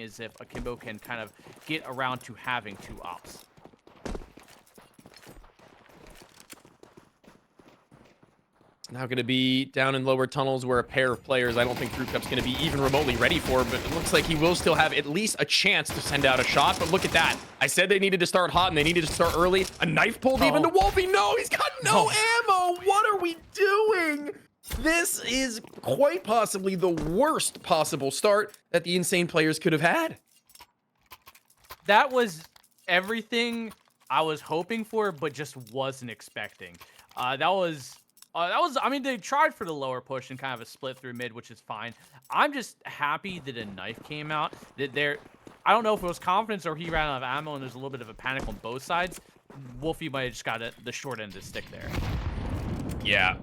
is if Akimbo can kind of get around to having 2 ops. Now going to be down in lower tunnels where a pair of players I don't think Fruit Cup's going to be even remotely ready for, but it looks like he will still have at least a chance to send out a shot. But look at that. I said they needed to start hot and they needed to start early. A knife pulled even to Wolfie. No, he's got no ammo. What are we doing? This is quite possibly the worst possible start that the Insane players could have had. That was everything I was hoping for, but just wasn't expecting. I mean, they tried for the lower push and kind of a split through mid, which is fine. I'm just happy that a knife came out. I don't know if it was confidence or he ran out of ammo and there's a little bit of a panic on both sides. Wolfie might have just got the short end of the stick there. Yeah.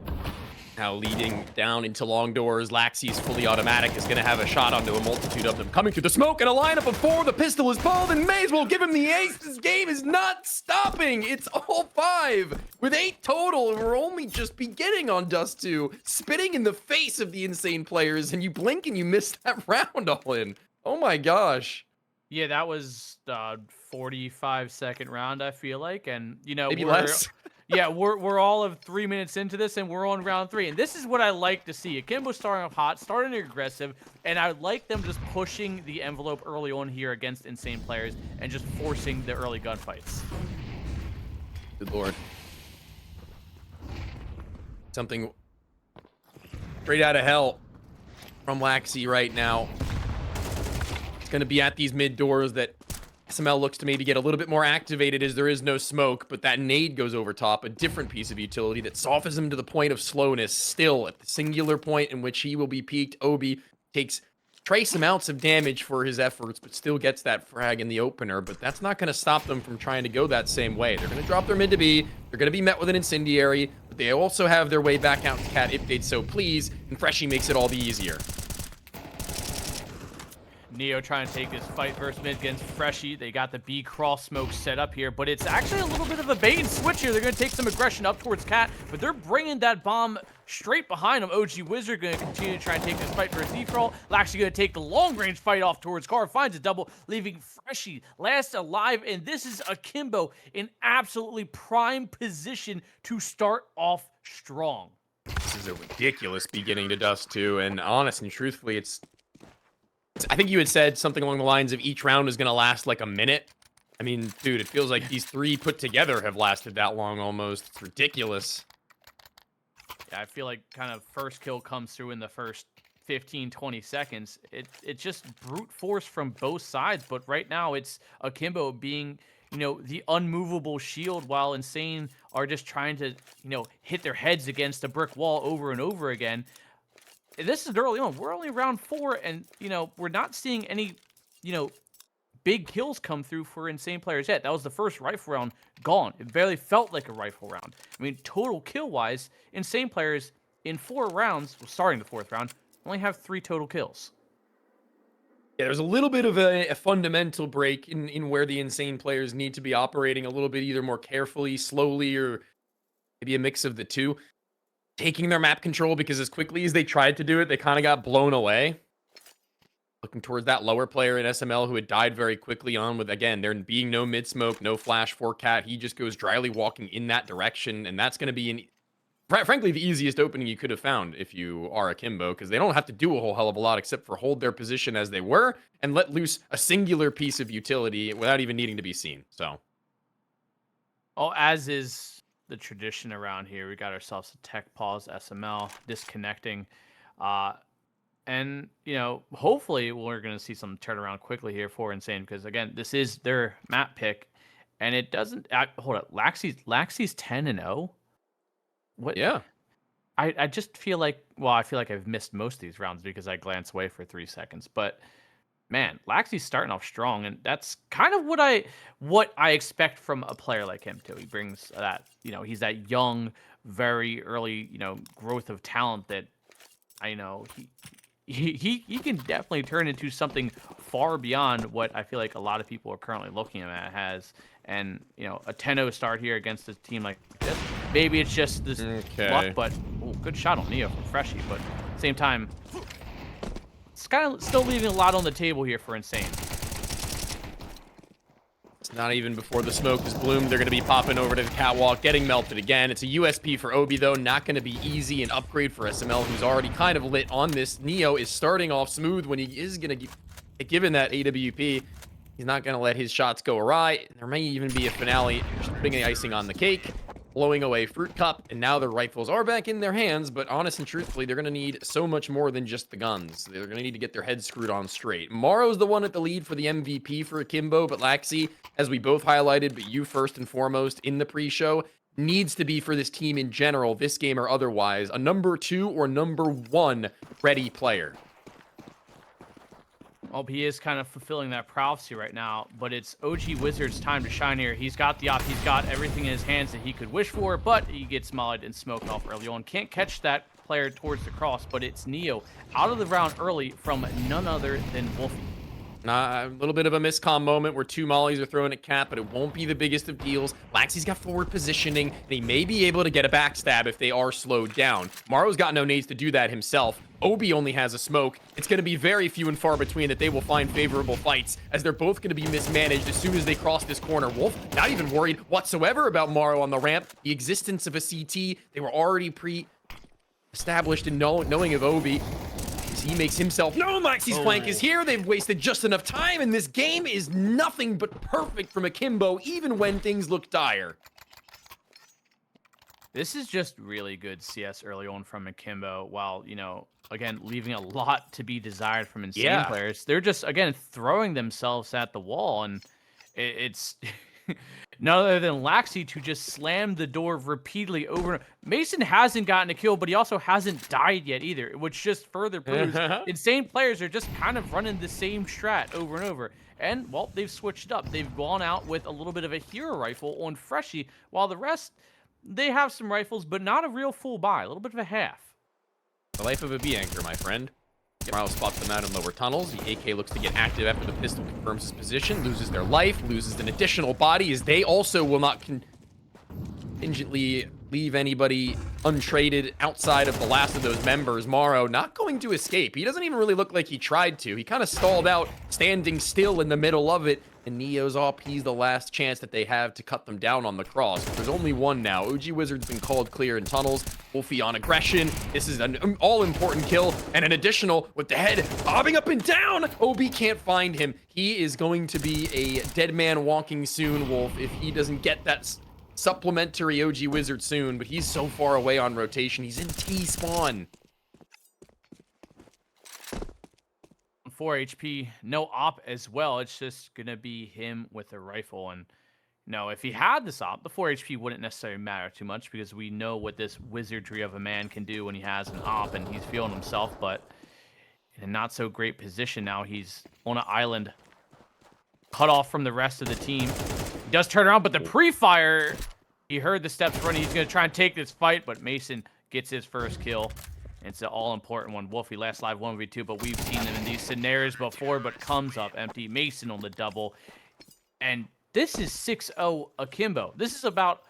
Now leading down into long doors, Laxey's fully automatic is going to have a shot onto a multitude of them. Coming through the smoke and a lineup of 4. The pistol is pulled and may as well give him the ace. This game is not stopping. It's all 5 with 8 total. And we're only just beginning on Dust 2. Spitting in the face of the Insane players, and you blink and you miss that round all in. Oh my gosh. Yeah, that was 45-second round, I feel like. And, you know, maybe less. Yeah, we're all of 3 minutes into this, and we're on round 3. And this is what I like to see. Akimbo starting off hot, starting aggressive, and I like them just pushing the envelope early on here against Insane players and just forcing the early gunfights. Good lord. Something straight out of hell from Laxey right now. It's going to be at these mid doors that SML looks to maybe get a little bit more activated as there is no smoke, but that nade goes over top, a different piece of utility that softens him to the point of slowness. Still, at the singular point in which he will be peaked, Obi takes trace amounts of damage for his efforts, but still gets that frag in the opener. But that's not going to stop them from trying to go that same way. They're going to drop their mid to B. They're going to be met with an incendiary, but they also have their way back out to Cat if they'd so please, and Freshie makes it all the easier. Neo trying to take this fight versus mid against Freshie. They got the B cross smoke set up here, but it's actually a little bit of a bait and switch here. They're going to take some aggression up towards Cat, but they're bringing that bomb straight behind him. OG Wizard going to continue to try and take this fight versus D-Troll. Actually going to take the long-range fight off towards Car, finds a double, leaving Freshie last alive, and this is Akimbo in absolutely prime position to start off strong. This is a ridiculous beginning to Dust 2, and honest and truthfully, I think you had said something along the lines of each round is going to last like a minute. I mean, dude, it feels like these 3 put together have lasted that long almost. It's ridiculous. Yeah, I feel like kind of first kill comes through in the first 15, 20 seconds. It's just brute force from both sides, but right now it's Akimbo being, you know, the unmovable shield while Insane are just trying to, you know, hit their heads against a brick wall over and over again. This is early on. We're only round 4, and, you know, we're not seeing any, you know, big kills come through for Insane players yet. That was the first rifle round gone. It barely felt like a rifle round. I mean, total kill-wise, Insane players in 4 rounds, well, starting the 4th round, only have 3 total kills. Yeah, there's a little bit of a fundamental break in where the Insane players need to be operating a little bit either more carefully, slowly, or maybe a mix of the two. Taking their map control, because as quickly as they tried to do it, they kind of got blown away. Looking towards that lower player in SML who had died very quickly on with, again, there being no mid-smoke, no flash for Cat. He just goes dryly walking in that direction, and that's going to be, frankly, the easiest opening you could have found if you are Akimbo, because they don't have to do a whole hell of a lot except for hold their position as they were and let loose a singular piece of utility without even needing to be seen. So, oh, as is the tradition around here, we got ourselves a tech pause, SML disconnecting, and, you know, hopefully we're going to see some turnaround quickly here for Insane, because again, this is their map pick, and it doesn't hold up. Laxey's 10-0. What? Yeah, I just feel like, well, I feel like I've missed most of these rounds because I glanced away for 3 seconds, but man, Laxey's starting off strong, and that's kind of what I expect from a player like him too. He brings that, you know, he's that young, very early, you know, growth of talent that I know he can definitely turn into something far beyond what I feel like a lot of people are currently looking at has. And, you know, a 10-0 start here against a team like this. Maybe it's just this luck, but good shot on Neo from Freshie, but at the same time, it's kind of still leaving a lot on the table here for Insane. It's not even before the smoke has bloomed. They're going to be popping over to the catwalk, getting melted again. It's a USP for Obi, though. Not going to be easy. An upgrade for SML, who's already kind of lit on this. Neo is starting off smooth when he is going to get given that AWP. He's not going to let his shots go awry. There may even be a finale, just putting the icing on the cake, blowing away Fruit Cup, and now their rifles are back in their hands, but honest and truthfully, they're going to need so much more than just the guns. They're going to need to get their heads screwed on straight. Morrow's the one at the lead for the MVP for Akimbo, but Laxi, as we both highlighted, but you first and foremost in the pre-show, needs to be for this team in general, this game or otherwise, a number 2 or number 1 ready player. Well, he is kind of fulfilling that prophecy right now, but it's OG Wizard's time to shine here. He's got the op, he's got everything in his hands that he could wish for, but he gets mollied and smoked off early on. Can't catch that player towards the cross, but it's Neo out of the round early from none other than Wolfie. A little bit of a miscomm moment where 2 mollies are thrown at Cap, but it won't be the biggest of deals. Laxi's got forward positioning, and he may be able to get a backstab if they are slowed down. Morrow's got no nades to do that himself. Obi only has a smoke. It's going to be very few and far between that they will find favorable fights, as they're both going to be mismanaged as soon as they cross this corner. Wolf, not even worried whatsoever about Morrow on the ramp. The existence of a CT, they were already pre-established in knowing of Obi. He makes himself known. Laxi's flank is here. They've wasted just enough time, and this game is nothing but perfect from Akimbo, even when things look dire. This is just really good CS early on from Akimbo, while, you know, again, leaving a lot to be desired from Insane players. They're just, again, throwing themselves at the wall, and it's none other than Laxi to just slam the door repeatedly over. Mason hasn't gotten a kill, but he also hasn't died yet either, which just further proves Insane players are just kind of running the same strat over and over. And, well, they've switched up. They've gone out with a little bit of a hero rifle on Freshie, while the rest, they have some rifles, but not a real full buy, a little bit of a half. The life of a B-anchor, my friend. Morrow spots them out in lower tunnels. The AK looks to get active after the pistol confirms his position, loses their life, loses an additional body, as they also will not contingently leave anybody untraded outside of the last of those members. Morrow not going to escape. He doesn't even really look like he tried to. He kind of stalled out, standing still in the middle of it, and Neo's up. He's the last chance that they have to cut them down on the cross. There's only one now. OG Wizard's been called clear in tunnels. Wolfie on aggression. This is an all-important kill, and an additional with the head bobbing up and down. OB can't find him. He is going to be a dead man walking soon, Wolf, if he doesn't get that supplementary OG Wizard soon, but he's so far away on rotation. He's in T-spawn. 4 HP, no op as well. It's just going to be him with a rifle. And no, if he had this op, the 4 HP wouldn't necessarily matter too much, because we know what this wizardry of a man can do when he has an op and he's feeling himself. But in a not so great position now, he's on an island, cut off from the rest of the team. He does turn around, but the pre-fire, he heard the steps running. He's going to try and take this fight, but Mason gets his first kill. It's an all-important one. Wolfie, last live 1v2, but we've seen them in these scenarios before, but comes up empty. Mason on the double. And this is 6-0 Akimbo. This is about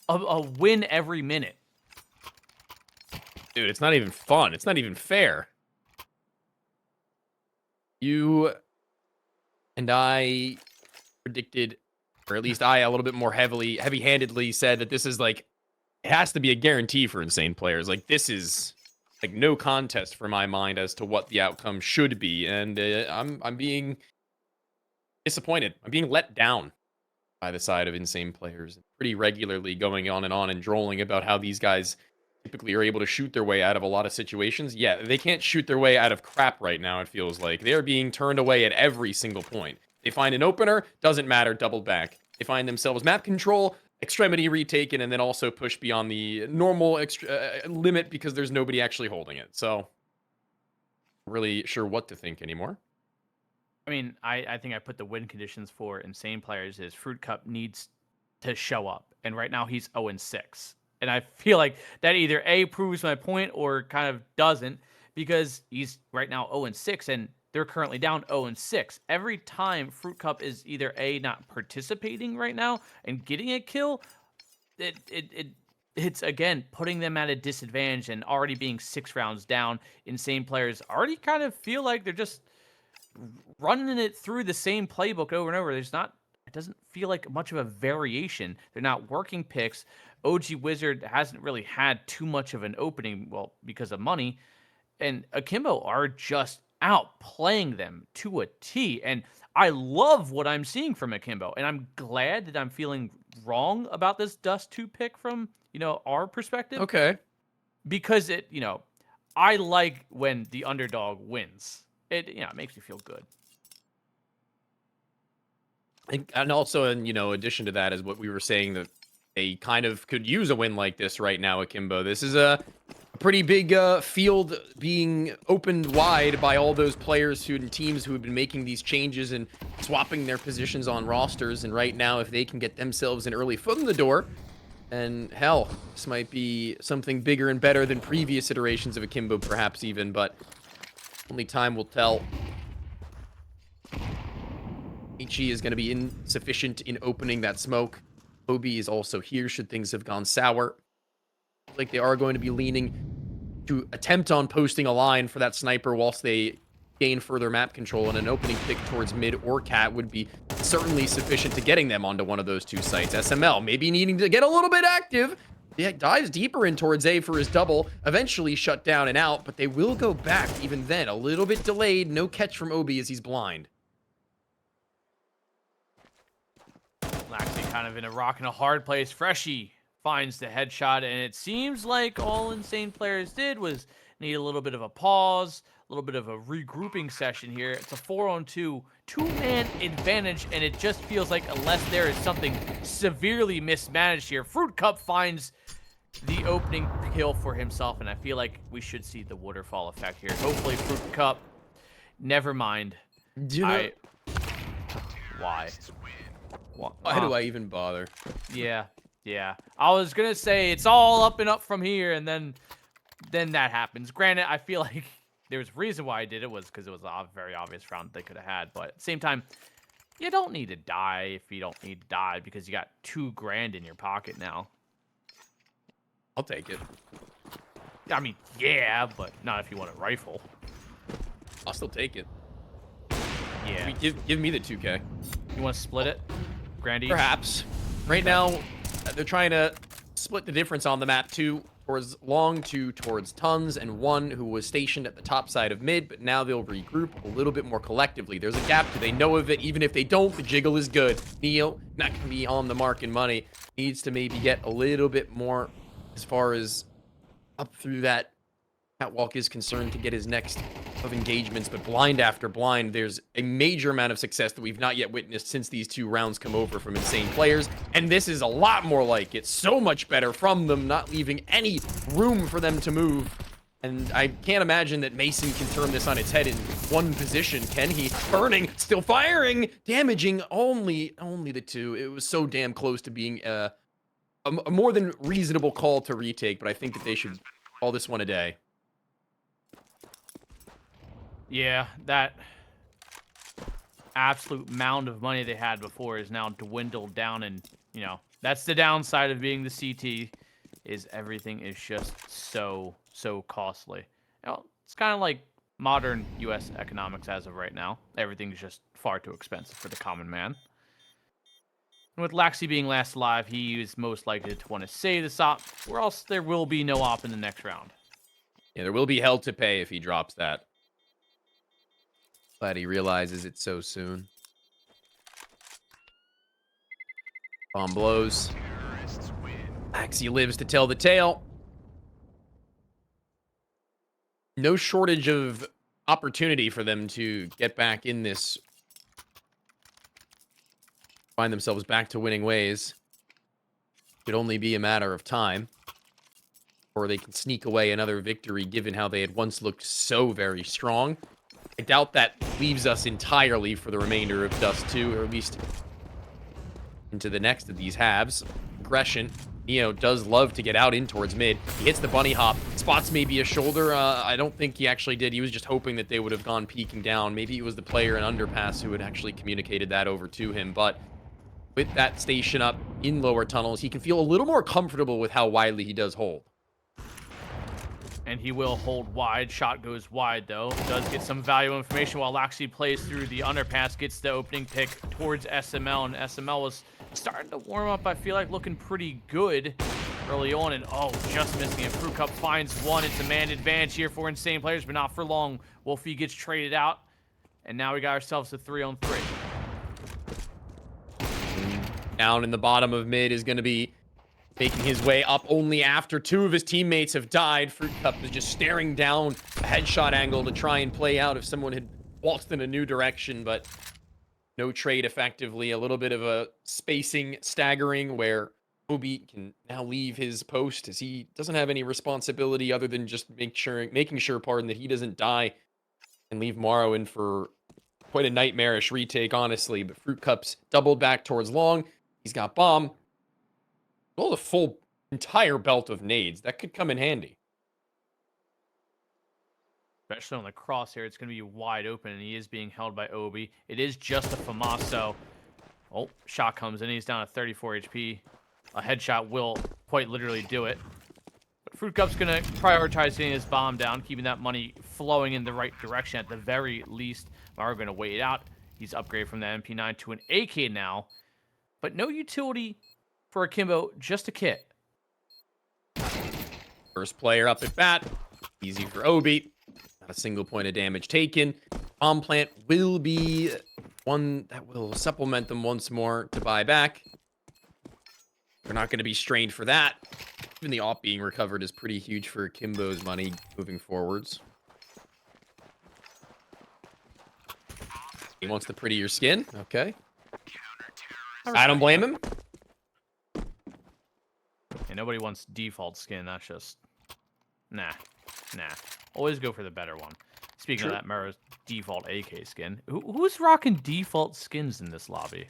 a win every minute. Dude, it's not even fun. It's not even fair. You and I predicted, or at least I a little bit more heavy-handedly said that this is like, it has to be a guarantee for Insane players. Like, this is like no contest for my mind as to what the outcome should be, and I'm being disappointed. I'm being let down by the side of Insane players, pretty regularly going on and drolling about how these guys typically are able to shoot their way out of a lot of situations. Yeah, they can't shoot their way out of crap right now, it feels like. They are being turned away at every single point. They find an opener, doesn't matter, double back. They find themselves map control, extremity retaken, and then also pushed beyond the normal limit because there's nobody actually holding it. So, not really sure what to think anymore. I mean, I think I put the win conditions for Insane players is Fruit Cup needs to show up. And right now he's 0-6. And I feel like that either A, proves my point, or kind of doesn't, because he's right now 0-6 and they're currently down 0-6. Every time Fruit Cup is either A, not participating right now and getting a kill, it's again putting them at a disadvantage, and already being 6 rounds down. Insane players already kind of feel like they're just running it through the same playbook over and over. It doesn't feel like much of a variation. They're not working picks. OG Wizard hasn't really had too much of an opening, well, because of money. And Akimbo are just outplaying them to a T. And I love what I'm seeing from Akimbo. And I'm glad that I'm feeling wrong about this Dust 2 pick from, our perspective. Okay. Because I like when the underdog wins. It makes me feel good. And also, in addition to that, is what we were saying, that they kind of could use a win like this right now, Akimbo. This is a pretty big field being opened wide by all those players and teams who have been making these changes and swapping their positions on rosters. And right now, if they can get themselves an early foot in the door, and hell, this might be something bigger and better than previous iterations of Akimbo, perhaps even, but only time will tell. Ichi is going to be insufficient in opening that smoke. Obi is also here should things have gone sour. Like they are going to be leaning to attempt on posting a line for that sniper whilst they gain further map control, and an opening pick towards mid or cat would be certainly sufficient to getting them onto one of those two sites. SML maybe needing to get a little bit active. Yeah, dives deeper in towards A for his double, eventually shut down and out, but they will go back even then. A little bit delayed, no catch from Obi as he's blind. Laxi kind of in a rock and a hard place. Freshie finds the headshot, and it seems like all Insane players did was need a little bit of a pause, a little bit of a regrouping session here. It's a 4-on-2, two-man advantage, and it just feels like unless there is something severely mismanaged here, Fruit Cup finds the opening kill for himself, and I feel like we should see the waterfall effect here. Hopefully Fruit Cup, never mind. Why? Why do I even bother? Yeah. I was gonna say it's all up and up from here, and then that happens. Granted, I feel like there's a reason why I did it was because it was a very obvious round they could have had. But at the same time, you don't need to die if you don't need to die because you got $2,000 in your pocket now. I'll take it. I mean, yeah, but not if you want a rifle. I'll still take it. Yeah. Give me the 2K. You want to split it? Grandy? Perhaps. Right now, they're trying to split the difference on the map. 2 towards Long, 2 towards Tons, and 1 who was stationed at the top side of mid, but now they'll regroup a little bit more collectively. There's a gap. Do they know of it? Even if they don't, the jiggle is good. Neo, not going to be on the mark in money. Needs to maybe get a little bit more as far as up through that catwalk is concerned to get his next of engagements, but blind after blind, there's a major amount of success that we've not yet witnessed since these 2 rounds come over from Insane players, and this is a lot more like it. So much better from them, not leaving any room for them to move. And I can't imagine that Mason can turn this on its head in one position, can he? Burning, still firing, damaging only the 2. It was so damn close to being a more than reasonable call to retake, but I think that they should call this one a day. Yeah, that absolute mound of money they had before is now dwindled down, and that's the downside of being the CT, is everything is just so costly. It's kind of like modern U.S. economics as of right now. Everything's just far too expensive for the common man. And with Laxi being last alive, he is most likely to want to save this op, or else there will be no op in the next round. Yeah, there will be hell to pay if he drops that. Glad he realizes it so soon. Bomb blows. Axie lives to tell the tale. No shortage of opportunity for them to get back in this. Find themselves back to winning ways. Could only be a matter of time. Or they can sneak away another victory given how they had once looked so very strong. I doubt that leaves us entirely for the remainder of Dust 2, or at least into the next of these halves. Aggression. Neo does love to get out in towards mid. He hits the bunny hop. Spots maybe a shoulder. I don't think he actually did. He was just hoping that they would have gone peeking down. Maybe it was the player in underpass who had actually communicated that over to him. But with that station up in lower tunnels, he can feel a little more comfortable with how widely he does hold. And he will hold wide. Shot goes wide, though. Does get some valuable information while Laxi plays through the underpass. Gets the opening pick towards SML. And SML was starting to warm up, I feel like, looking pretty good early on. And, oh, just missing it. Fruit Cup finds one. It's a man advantage here for Insane Players, but not for long. Wolfie gets traded out. And now we got ourselves a 3-on-3. Down in the bottom of mid is going to be making his way up only after 2 of his teammates have died. Fruit Cup is just staring down a headshot angle to try and play out if someone had waltzed in a new direction, but no trade effectively. A little bit of a spacing staggering where Obi can now leave his post as he doesn't have any responsibility other than just making sure, that he doesn't die, and leave Morrow in for quite a nightmarish retake, honestly. But Fruit Cup's doubled back towards long. He's got bomb. Well, the full entire belt of nades. That could come in handy. Especially on the crosshair, it's going to be wide open, and he is being held by Obi. It is just a Famaso. Oh, shot comes in. He's down at 34 HP. A headshot will quite literally do it. But Fruit Cup's going to prioritize getting his bomb down, keeping that money flowing in the right direction at the very least. We're going to wait it out. He's upgraded from the MP9 to an AK now. But no utility for Akimbo, just a kit. First player up at bat. Easy for Obi. Not a single point of damage taken. Bomb plant will be one that will supplement them once more to buy back. They're not going to be strained for that. Even the op being recovered is pretty huge for Akimbo's money moving forwards. He wants the prettier skin. Okay. I don't blame him. And nobody wants default skin. That's just... Nah. Always go for the better one. Speaking of that, Mara's default AK skin. Who's rocking default skins in this lobby?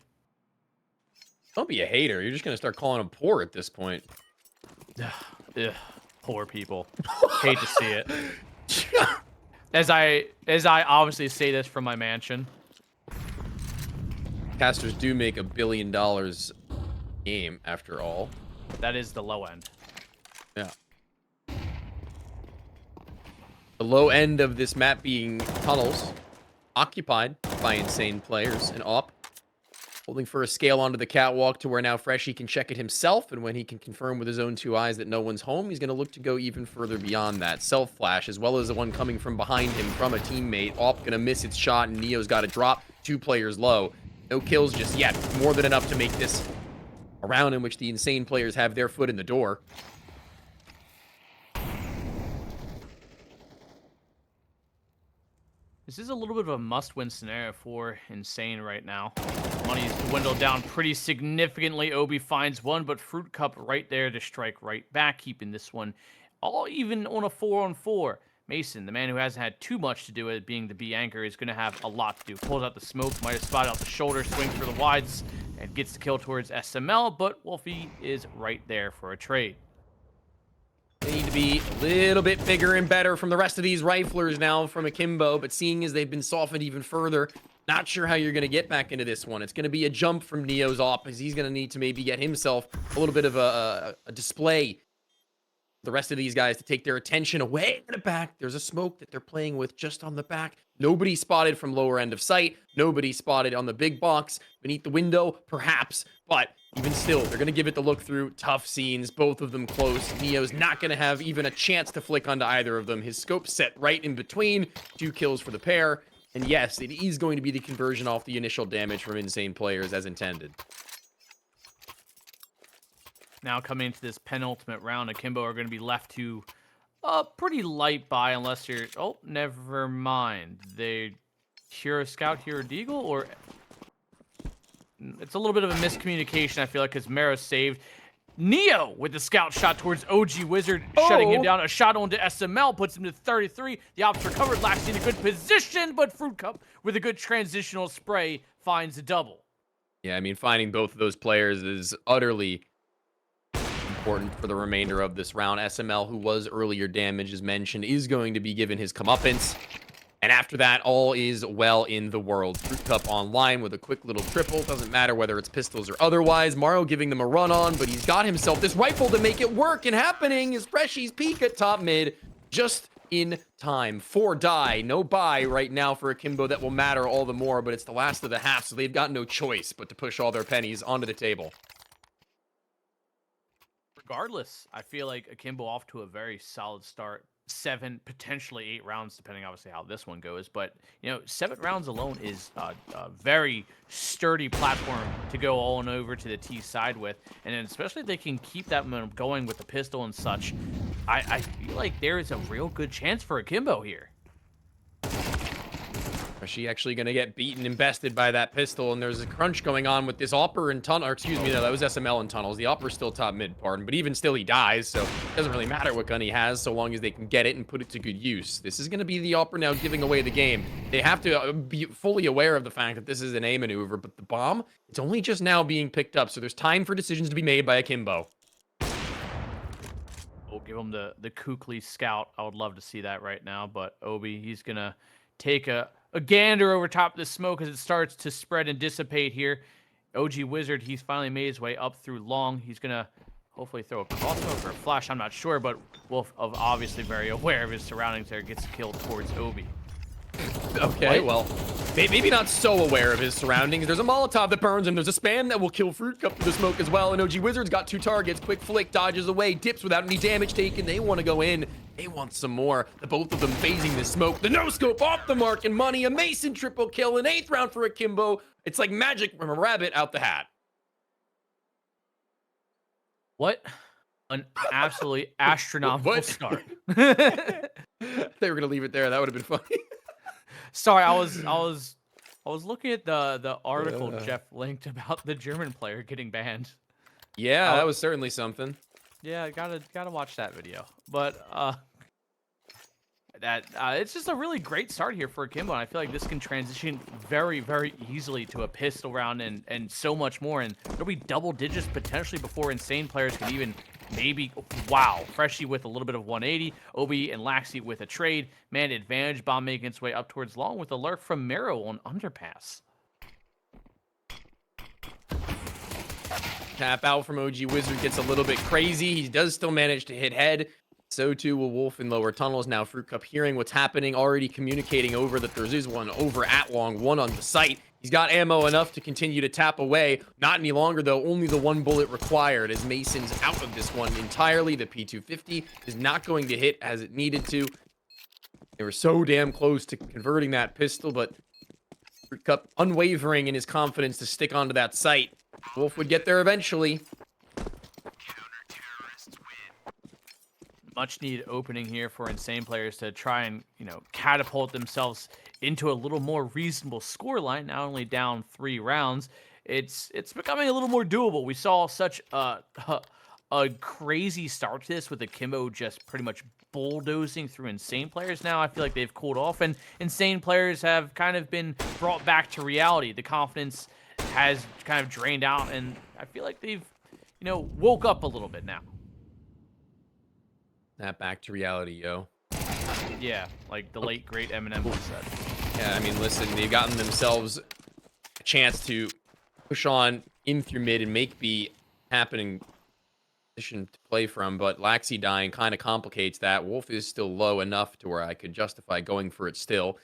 Don't be a hater. You're just going to start calling them poor at this point. Ugh, poor people. Hate to see it. As I obviously say this from my mansion. Casters do make $1 billion a game, after all. That is the low end. Yeah. The low end of this map being tunnels, occupied by Insane Players, and op. Holding for a scale onto the catwalk to where now Freshie can check it himself, and when he can confirm with his own 2 eyes that no one's home, he's going to look to go even further beyond that. Self-flash, as well as the one coming from behind him from a teammate. Op going to miss its shot, and Neo's got to drop. 2 players low. No kills just yet. More than enough to make this a round in which the Insane Players have their foot in the door. This is a little bit of a must-win scenario for Insane right now. Money's dwindled down pretty significantly. Obi finds one, but Fruit Cup right there to strike right back, keeping this one all even on a 4-on-4. Mason, the man who hasn't had too much to do with it being the B anchor, is going to have a lot to do. Pulls out the smoke, might have spotted out the shoulder, swings for the wides, and gets the kill towards SML, but Wolfie is right there for a trade. They need to be a little bit bigger and better from the rest of these riflers now from Akimbo, but seeing as they've been softened even further, not sure how you're going to get back into this one. It's going to be a jump from Neo's op, as he's going to need to maybe get himself a little bit of a display. The rest of these guys to take their attention away in the back. There's a smoke that they're playing with just on the back. Nobody spotted from lower end of sight. Nobody spotted on the big box beneath the window, perhaps. But even still, they're going to give it the look through. Tough scenes, both of them close. Neo's not going to have even a chance to flick onto either of them. His scope set right in between. 2 kills for the pair. And yes, it is going to be the conversion off the initial damage from Insane Players as intended. Now coming into this penultimate round, Akimbo are going to be left to a pretty light buy unless you're... Oh, never mind. They Hero Scout, Hero Deagle, or... It's a little bit of a miscommunication, I feel like, because Mara saved. Neo with the scout shot towards OG Wizard, shutting him down. A shot onto SML puts him to 33. The ops recovered, Lax in a good position, but Fruit Cup with a good transitional spray finds a double. Yeah, I mean, finding both of those players is utterly important for the remainder of this round. SML, who was earlier damaged, as mentioned, is going to be given his comeuppance. And after that, all is well in the world. Fruit Cup online with a quick little triple. Doesn't matter whether it's pistols or otherwise. Morrow giving them a run on, but he's got himself this rifle to make it work. And happening is Freshy's peek at top mid. just in time. 4 die, no buy right now for Akimbo that will matter all the more, but it's the last of the half, so they've got no choice but to push all their pennies onto the table. Regardless, I feel like Akimbo off to a very solid start. 7, potentially 8 rounds, depending obviously how this one goes. But, 7 rounds alone is a very sturdy platform to go all and over to the T side with. And then especially if they can keep that momentum going with the pistol and such, I feel like there is a real good chance for Akimbo here. Is she actually going to get beaten and bested by that pistol? And there's a crunch going on with this Opper and Tunnel. Or excuse me, no, that was SML and Tunnels. The Opper's still top mid, pardon. But even still, he dies. So it doesn't really matter what gun he has so long as they can get it and put it to good use. This is going to be the Opper now giving away the game. They have to be fully aware of the fact that this is an A maneuver. But the bomb, it's only just now being picked up. So there's time for decisions to be made by Akimbo. We'll give him the Kukli scout. I would love to see that right now. But Obi, he's going to take a gander over top of the smoke as it starts to spread and dissipate here. OG Wizard, he's finally made his way up through long. He's going to hopefully throw a crossbow or a flash. I'm not sure, but Wolf, obviously very aware of his surroundings there, gets killed towards Obi. Okay, well, maybe not so aware of his surroundings. There's a Molotov that burns him. There's a spam that will kill Fruit Cup through the smoke as well. And OG Wizard's got 2 targets. Quick flick, dodges away, dips without any damage taken. They want to go in. They want some more. The both of them phasing the smoke. The no-scope off the mark and money. A Mason triple kill. An 8th round for Akimbo. It's like magic from a rabbit out the hat. What an absolutely astronomical start. They were going to leave it there. That would have been funny. Sorry, I was looking at the article Jeff linked about the German player getting banned. Yeah, that was certainly something. Yeah, gotta watch that video. But it's just a really great start here for Akimbo, and I feel like this can transition very, very easily to a pistol round and so much more. And there'll be double digits potentially before insane players can even maybe, wow, Freshie with a little bit of 180, Obi and Laxi with a trade. Man, advantage bomb making its way up towards long with a lurk from Mero on underpass. Tap out from OG Wizard gets a little bit crazy. He does still manage to hit head. So too will Wolf in lower tunnels. Now Fruit Cup hearing what's happening, already communicating over that there is one over at long, one on the site. He's got ammo enough to continue to tap away. Not any longer, though. Only the 1 bullet required as Mason's out of this one entirely. The P250 is not going to hit as it needed to. They were so damn close to converting that pistol, but Fruit Cup unwavering in his confidence to stick onto that site. Wolf would get there eventually. Much needed opening here for insane players to try and, catapult themselves into a little more reasonable scoreline. Not only down 3 rounds, it's becoming a little more doable. We saw such a crazy start to this with Akimbo just pretty much bulldozing through insane players. Now I feel like they've cooled off, and insane players have kind of been brought back to reality. The confidence has kind of drained out, and I feel like they've, woke up a little bit now. That back to reality, yo. Yeah, like the late great Eminem said. Yeah, I mean, listen, they've gotten themselves a chance to push on in through mid and make B happening position to play from, but Laxi dying kind of complicates that. Wolf is still low enough to where I could justify going for it still,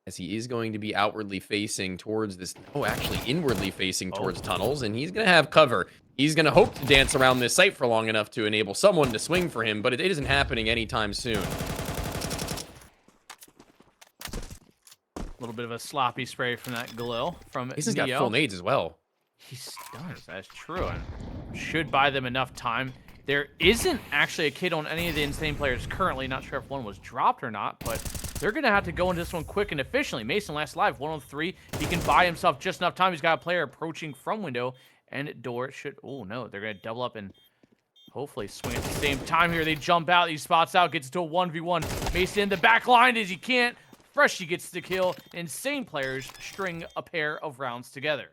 as he is going to be outwardly facing towards this, actually inwardly facing towards tunnels, and he's going to have cover. He's going to hope to dance around this site for long enough to enable someone to swing for him, but it isn't happening anytime soon. A little bit of a sloppy spray from that Galil from He's got full nades as well. He does, that's true, and should buy them enough time. There isn't actually a kid on any of the insane players currently. Not sure if one was dropped or not, but they're going to have to go into this one quick and efficiently. Mason last live, 1 on 3. He can buy himself just enough time. He's got a player approaching from window, and door should... Oh, no, they're going to double up and hopefully swing at the same time here. They jump out. He spots out, gets to a 1v1. Mason in the back line as he can't. Freshie gets the kill. Insane players string a pair of rounds together.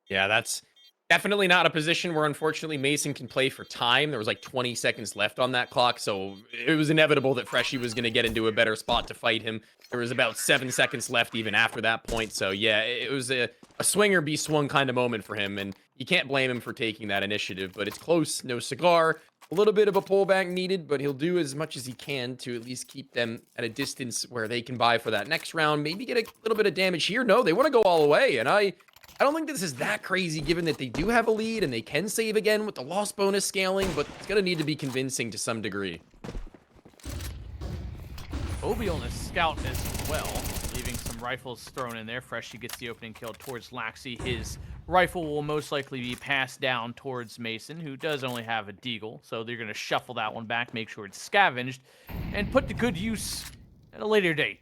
Yeah, that's Definitely not a position where, unfortunately, Mason can play for time. There was like 20 seconds left on that clock, so it was inevitable that Freshie was going to get into a better spot to fight him. There was about 7 seconds left even after that point, so yeah, it was a swing or be swung kind of moment for him, and you can't blame him for taking that initiative, but it's close, no cigar. A little bit of a pullback needed, but he'll do as much as he can to at least keep them at a distance where they can buy for that next round. Maybe get a little bit of damage here. No, they want to go all the way, and I don't think this is that crazy given that they do have a lead and they can save again with the loss bonus scaling, but it's going to need to be convincing to some degree. Obi on the scout as well, leaving some rifles thrown in there. Freshie gets the opening kill towards Laxi. His rifle will most likely be passed down towards Mason, who does only have a deagle, so they're going to shuffle that one back, make sure it's scavenged, and put to good use at a later date.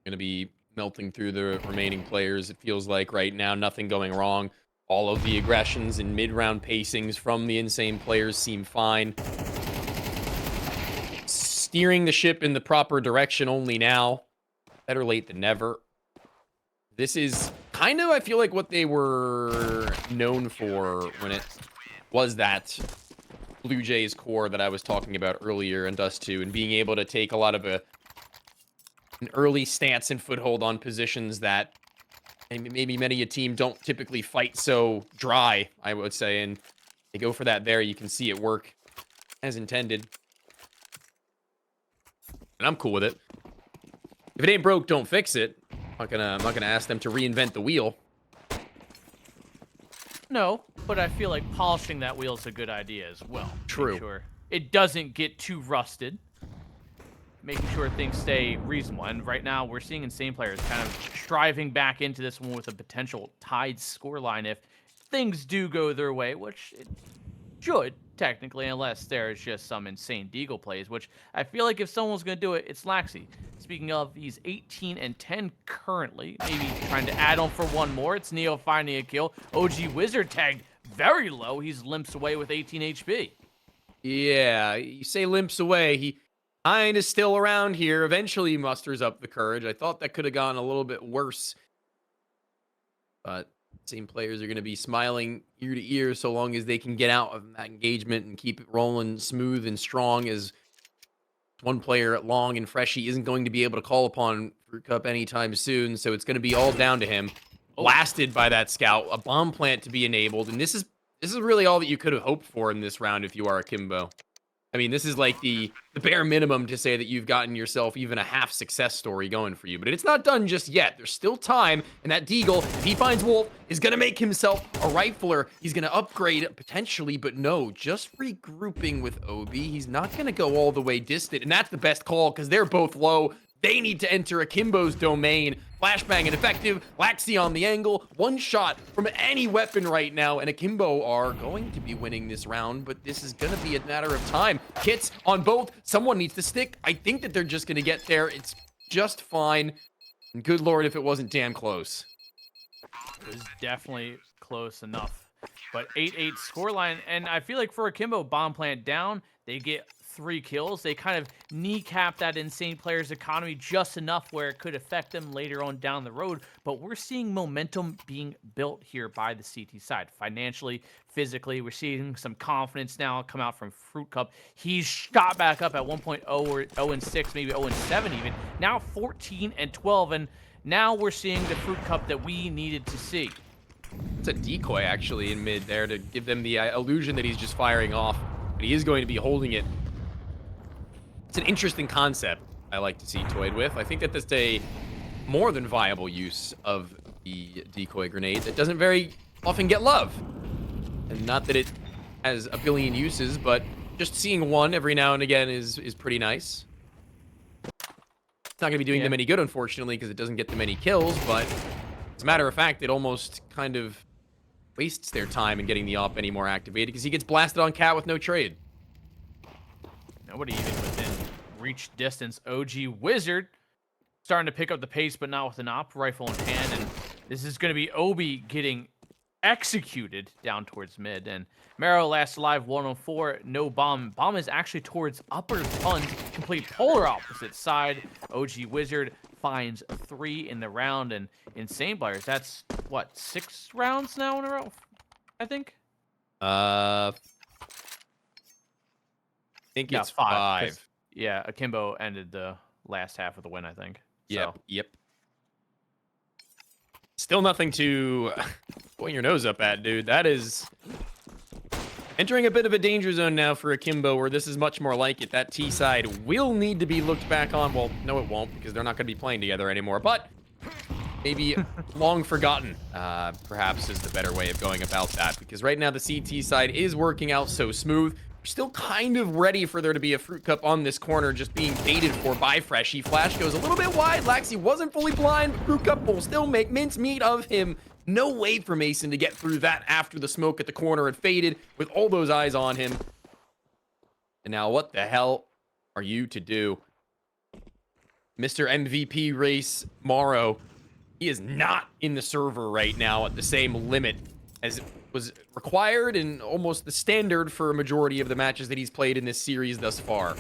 Going to be melting through the remaining players. It feels like right now, nothing going wrong. All of the aggressions and mid-round pacings from the insane players seem fine. Steering the ship in the proper direction only now. Better late than never. This is kind of, I feel like, what they were known for when it was that Blue Jays core that I was talking about earlier in Dust 2, and being able to take a lot of an early stance and foothold on positions that maybe many a team don't typically fight so dry, I would say, and they go for that there. You can see it work as intended. And I'm cool with it. If it ain't broke, don't fix it. I'm not gonna ask them to reinvent the wheel. No, but I feel like polishing that wheel is a good idea as well. True. Make sure it doesn't get too rusted. Making sure things stay reasonable. And right now, we're seeing insane players kind of striving back into this one with a potential tied scoreline if things do go their way, which it should, technically, unless there's just some insane deagle plays, which I feel like if someone's going to do it, it's Laxi. Speaking of, he's 18-10 currently, maybe trying to add on for one more. It's Neo finding a kill. OG Wizard tagged very low. He's limps away with 18 HP. Yeah, you say limps away. He kind of still around here. Eventually he musters up the courage. I thought that could have gone a little bit worse. But same players are going to be smiling ear to ear so long as they can get out of that engagement and keep it rolling smooth and strong, as one player at long and Freshie isn't going to be able to call upon Fruit Cup anytime soon. So it's going to be all down to him. Blasted by that scout, a bomb plant to be enabled. And this is really all that you could have hoped for in this round if you are Akimbo. I mean, this is like the bare minimum to say that you've gotten yourself even a half success story going for you. But it's not done just yet. There's still time. And that Deagle, if he finds Wolf, is going to make himself a rifler. He's going to upgrade potentially. But no, just regrouping with Obi. He's not going to go all the way distant. And that's the best call because they're both low. They need to enter Akimbo's domain. Flashbang and effective. Laxi on the angle. One shot from any weapon right now. And Akimbo are going to be winning this round. But this is going to be a matter of time. Kits on both. Someone needs to stick. I think that they're just going to get there. It's just fine. And good Lord, if it wasn't damn close. It was definitely close enough. But 8-8 scoreline. And I feel like for Akimbo, bomb plant down. They get 3 kills. They kind of kneecap that insane player's economy just enough where it could affect them later on down the road. But we're seeing momentum being built here by the CT side. Financially, physically, we're seeing some confidence now come out from Fruit Cup. He's shot back up at 1.0 or 0-6, maybe 0-7 even. Now 14-12, and now we're seeing the Fruit Cup that we needed to see. It's a decoy actually in mid there to give them the illusion that he's just firing off. But he is going to be holding it. It's an interesting concept I like to see toyed with. I think that that's a more than viable use of the decoy grenade that doesn't very often get love. And not that it has a billion uses, but just seeing one every now and again is pretty nice. It's not going to be doing them any good, unfortunately, because it doesn't get them any kills, but as a matter of fact, it almost kind of wastes their time in getting the op any more activated because he gets blasted on Cat with no trade. Nobody even within reach distance. OG Wizard starting to pick up the pace, but not with an op rifle in hand. And this is going to be Obi getting executed down towards mid. And Marrow last alive 104, no bomb. Bomb is actually towards upper tons, complete polar opposite side. OG Wizard finds 3 in the round, and Insane Players, that's what, 6 rounds now in a row, I think? I think No, it's 5. 'Cause, 5. yeah, Akimbo ended the last half of the win, I think. Yep, So. yep. Still nothing to point your nose up at, dude. That is entering a bit of a danger zone now for Akimbo, where this is much more like it. That T side will need to be looked back on. Well, no, it won't, because they're not going to be playing together anymore. But maybe long forgotten, perhaps, is the better way of going about that. Because right now the CT side is working out so smooth. We're still kind of ready for there to be a fruit cup on this corner, just being baited for by Freshy. Flash goes a little bit wide. Laxi wasn't fully blind, but fruit cup will still make mincemeat of him. No way for Mason to get through that after the smoke at the corner had faded with all those eyes on him. And now what the hell are you to do? Mr. MVP race, Morrow, he is not in the server right now at the same limit as was required and almost the standard for a majority of the matches that he's played in this series thus far.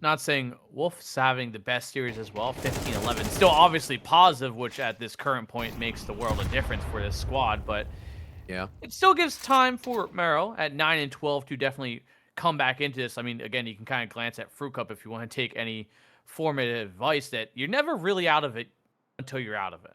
Not saying Wolf's having the best series as well, 15-11. Still obviously positive, which at this current point makes the world of difference for this squad, but Yeah. it still gives time for Marrow at 9-12 to definitely come back into this. I mean, again, you can kind of glance at Fruit Cup if you want to take any formative advice that you're never really out of it until you're out of it.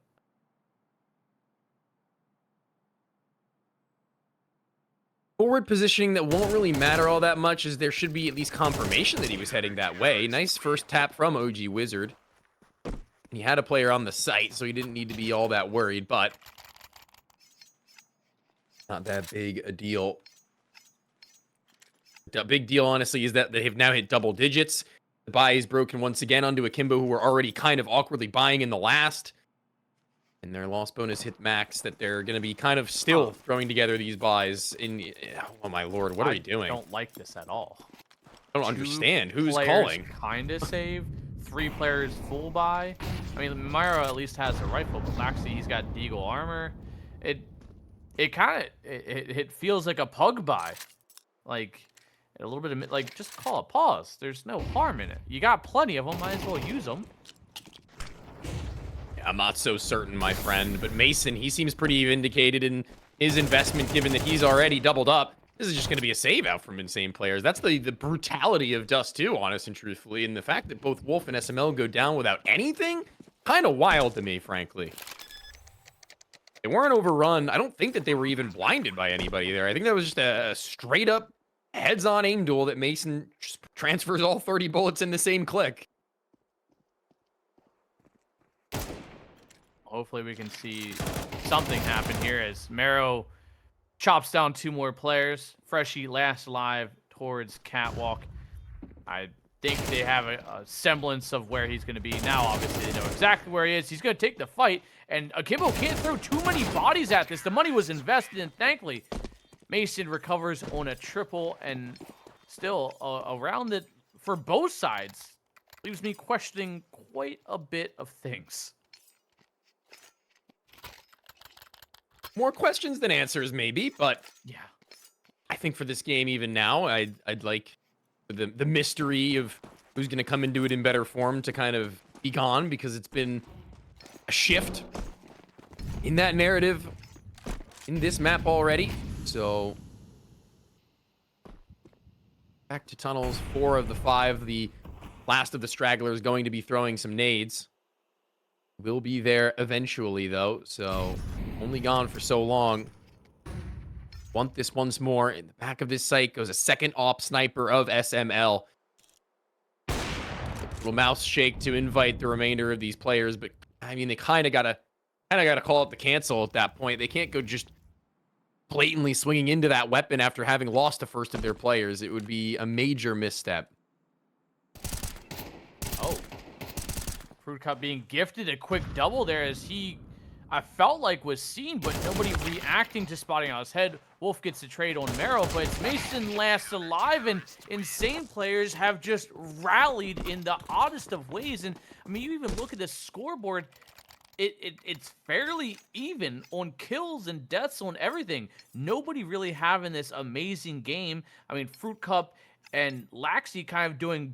Forward positioning that won't really matter all that much, as there should be at least confirmation that he was heading that way. Nice first tap from OG Wizard. He had a player on the site, so he didn't need to be all that worried, but not that big a deal. The big deal, honestly, is that they have now hit double digits. The buy is broken once again onto Akimbo, who were already kind of awkwardly buying in the last. And their loss bonus hit max, that they're going to be kind of still throwing together these buys in... Oh, my lord. What are we doing? I don't like this at all. I don't understand. Who's calling? Kind of save. 3 players full buy. I mean, Myra at least has a rifle, but actually he's got Deagle armor. It kind of... It feels like a pug buy. Like, a little bit of... Like, just call a pause. There's no harm in it. You got plenty of them. Might as well use them. I'm not so certain, my friend, but Mason, he seems pretty vindicated in his investment, given that he's already doubled up. This is just going to be a save out from Insane Players. That's the brutality of Dust 2, honest and truthfully, and the fact that both Wolf and SML go down without anything, kind of wild to me, frankly. They weren't overrun. I don't think that they were even blinded by anybody there. I think that was just a straight-up heads-on aim duel that Mason just transfers all 30 bullets in the same click. Hopefully we can see something happen here as Marrow chops down 2 more players. Freshy last alive towards Catwalk. I think they have a semblance of where he's going to be. Now, obviously, they know exactly where he is. He's going to take the fight, and Akimbo can't throw too many bodies at this. The money was invested, and thankfully, Mason recovers on a triple, and still around it for both sides leaves me questioning quite a bit of things. More questions than answers, maybe, but Yeah. I think for this game, even now, I'd like the mystery of who's going to come into it in better form to kind of be gone, because it's been a shift in that narrative in this map already. So back to tunnels. 4 of the 5. The last of the stragglers going to be throwing some nades. Will be there eventually, though, so only gone for so long. Want this once more. In the back of this site goes a second op sniper of SML. Little mouse shake to invite the remainder of these players, but I mean, they kind of gotta call it the cancel at that point. They can't go just blatantly swinging into that weapon after having lost the first of their players. It would be a major misstep. Oh. Fruit Cup being gifted a quick double there as he, I felt like, was seen, but nobody reacting to spotting on his head. Wolf gets the trade on Marrow, but it's Mason last alive, and Insane Players have just rallied in the oddest of ways. And I mean, you even look at the scoreboard, it's fairly even on kills and deaths on everything. Nobody really having this amazing game. I mean, Fruit Cup and Laxi kind of doing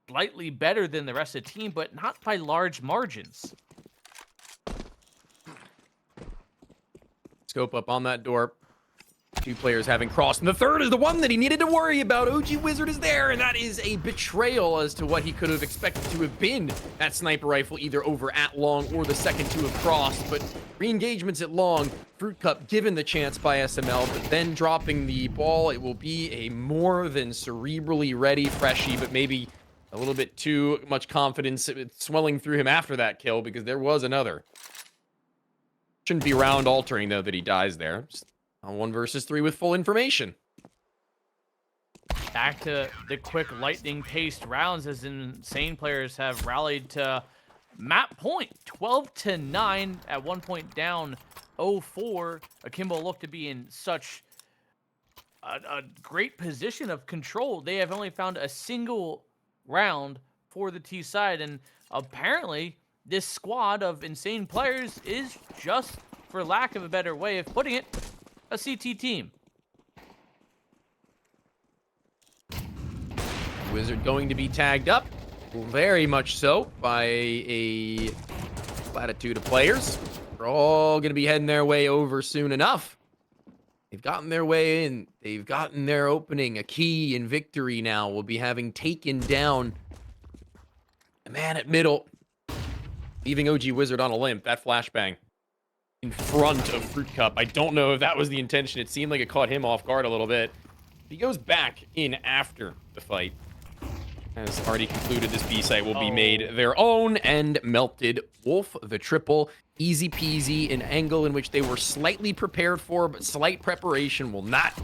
slightly better than the rest of the team, but not by large margins. Scope up on that door. Two players having crossed, and the third is the one that he needed to worry about. OG Wizard is there, and that is a betrayal as to what he could have expected to have been. That sniper rifle either over at long or the second to have crossed, but re-engagements at long. Fruit Cup given the chance by SML, but then dropping the ball. It will be a more than cerebrally ready Freshie, but maybe a little bit too much confidence swelling through him after that kill, because there was another. Shouldn't be round altering, though, that he dies there. Just on 1 versus 3 with full information. Back to the quick lightning-paced rounds as insane players have rallied to map point. 12-9 at one point down 0-4. Akimbo looked to be in such a great position of control. They have only found a single round for the T side, and apparently this squad of insane players is just, for lack of a better way of putting it, a CT team. Wizard going to be tagged up, very much so, by a latitude of players. They're all going to be heading their way over soon enough. They've gotten their way in. They've gotten their opening. A key in victory now will be having taken down a man at middle, leaving OG Wizard on a limp. That flashbang in front of Fruit Cup. I don't know if that was the intention. It seemed like it caught him off guard a little bit. He goes back in after the fight. As already concluded, this B site will be made their own and melted. Wolf, the triple, easy peasy, an angle in which they were slightly prepared for, but slight preparation will not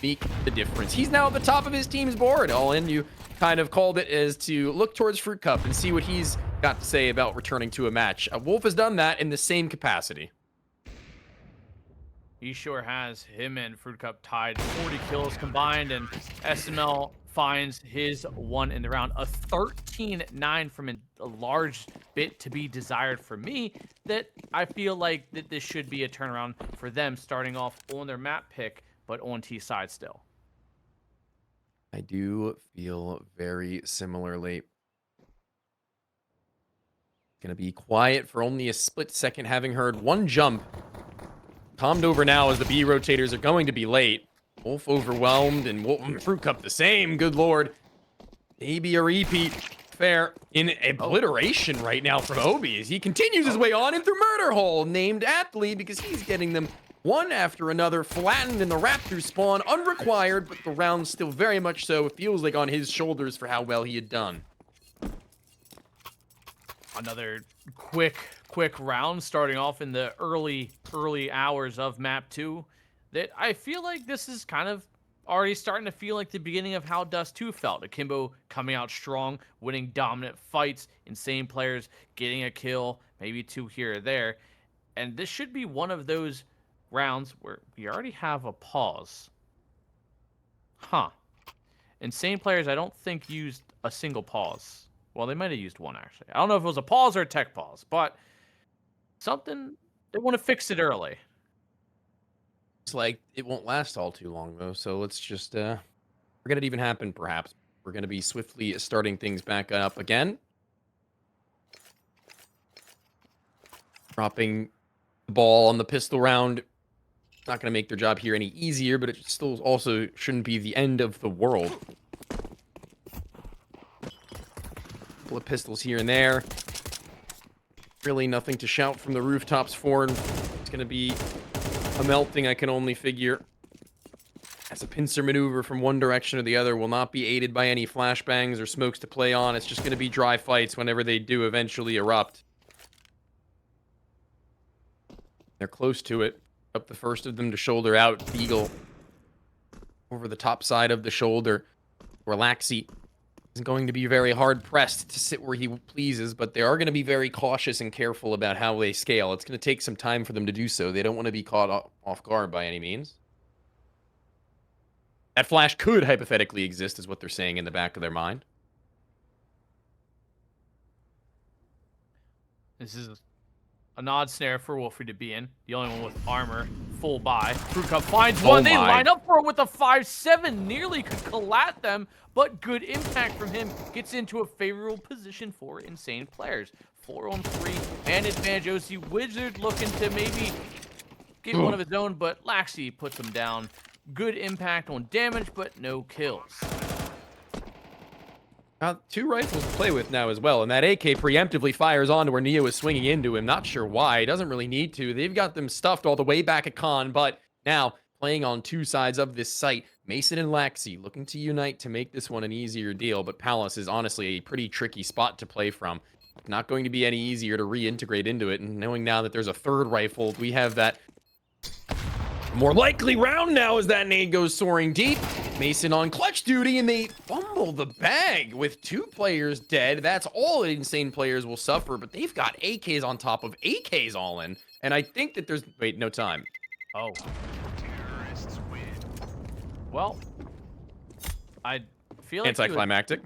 make the difference. He's now at the top of his team's board. All in, you kind of called it as to look towards Fruit Cup and see what he's got to say about returning to a match. Wolf has done that in the same capacity. He sure has. Him and Fruit Cup tied 40 kills combined, and SML finds his one in the round. A 13-9 from a large bit to be desired for me, that I feel like that this should be a turnaround for them, starting off on their map pick, but on T side still. I do feel very similarly. Gonna be quiet for only a split second, having heard one jump. Calmed over now as the B rotators are going to be late. Wolf overwhelmed and Fruit Cup the same. Good lord. Maybe a repeat. Fair. In obliteration right now from Obi as he continues his way on in through Murder Hole, named aptly because he's getting them one after another, flattened in the Raptor spawn, unrequired, but the round still very much so. It feels like on his shoulders for how well he had done. Another quick round starting off in the early hours of map 2, that I feel like this is kind of already starting to feel like the beginning of how Dust 2 felt. Akimbo coming out strong, winning dominant fights, insane players getting a kill, maybe 2 here or there. And this should be one of those rounds where we already have a pause. Insane players, I don't think, used a single pause. Well, they might have used one, actually. I don't know if it was a pause or a tech pause, but something, they want to fix it early. It's like it won't last all too long, though, so let's just forget it even happened, perhaps. We're going to be swiftly starting things back up again. Dropping the ball on the pistol round. Not going to make their job here any easier, but it still also shouldn't be the end of the world. Couple of pistols here and there. Really nothing to shout from the rooftops for. It's going to be a melting, I can only figure. As a pincer maneuver from one direction or the other will not be aided by any flashbangs or smokes to play on. It's just going to be dry fights whenever they do eventually erupt. They're close to it. Up the first of them to shoulder out. Beagle over the top side of the shoulder. Relaxy is going to be very hard pressed to sit where he pleases, but they are going to be very cautious and careful about how they scale. It's going to take some time for them to do so. They don't want to be caught off guard by any means. That flash could hypothetically exist, is what they're saying in the back of their mind. This is An odd snare for Wolfie to be in. The only one with armor. Full buy. Fruit Cup finds Oh one. They my. line up for it with a 5-7. Nearly could collat them, but good impact from him. Gets into a favorable position for insane players. 4-on-3. Man advantage. OC Wizard looking to maybe get one of his own, but Laxi puts him down. Good impact on damage, but no kills. Two rifles to play with now as well, and that AK preemptively fires on to where Neo is swinging into him. Not sure why. He doesn't really need to. They've got them stuffed all the way back at Con, but now playing on two sides of this site. Mason and Laxi looking to unite to make this one an easier deal, but Palace is honestly a pretty tricky spot to play from. Not going to be any easier to reintegrate into it, and knowing now that there's a third rifle, we have that more likely round now as that nade goes soaring deep. Mason on clutch duty, and they fumble the bag with two players dead. That's all insane players will suffer, but they've got AKs on top of AKs all in. And I think that there's... Wait, no time. Oh. Well, I feel like anticlimactic.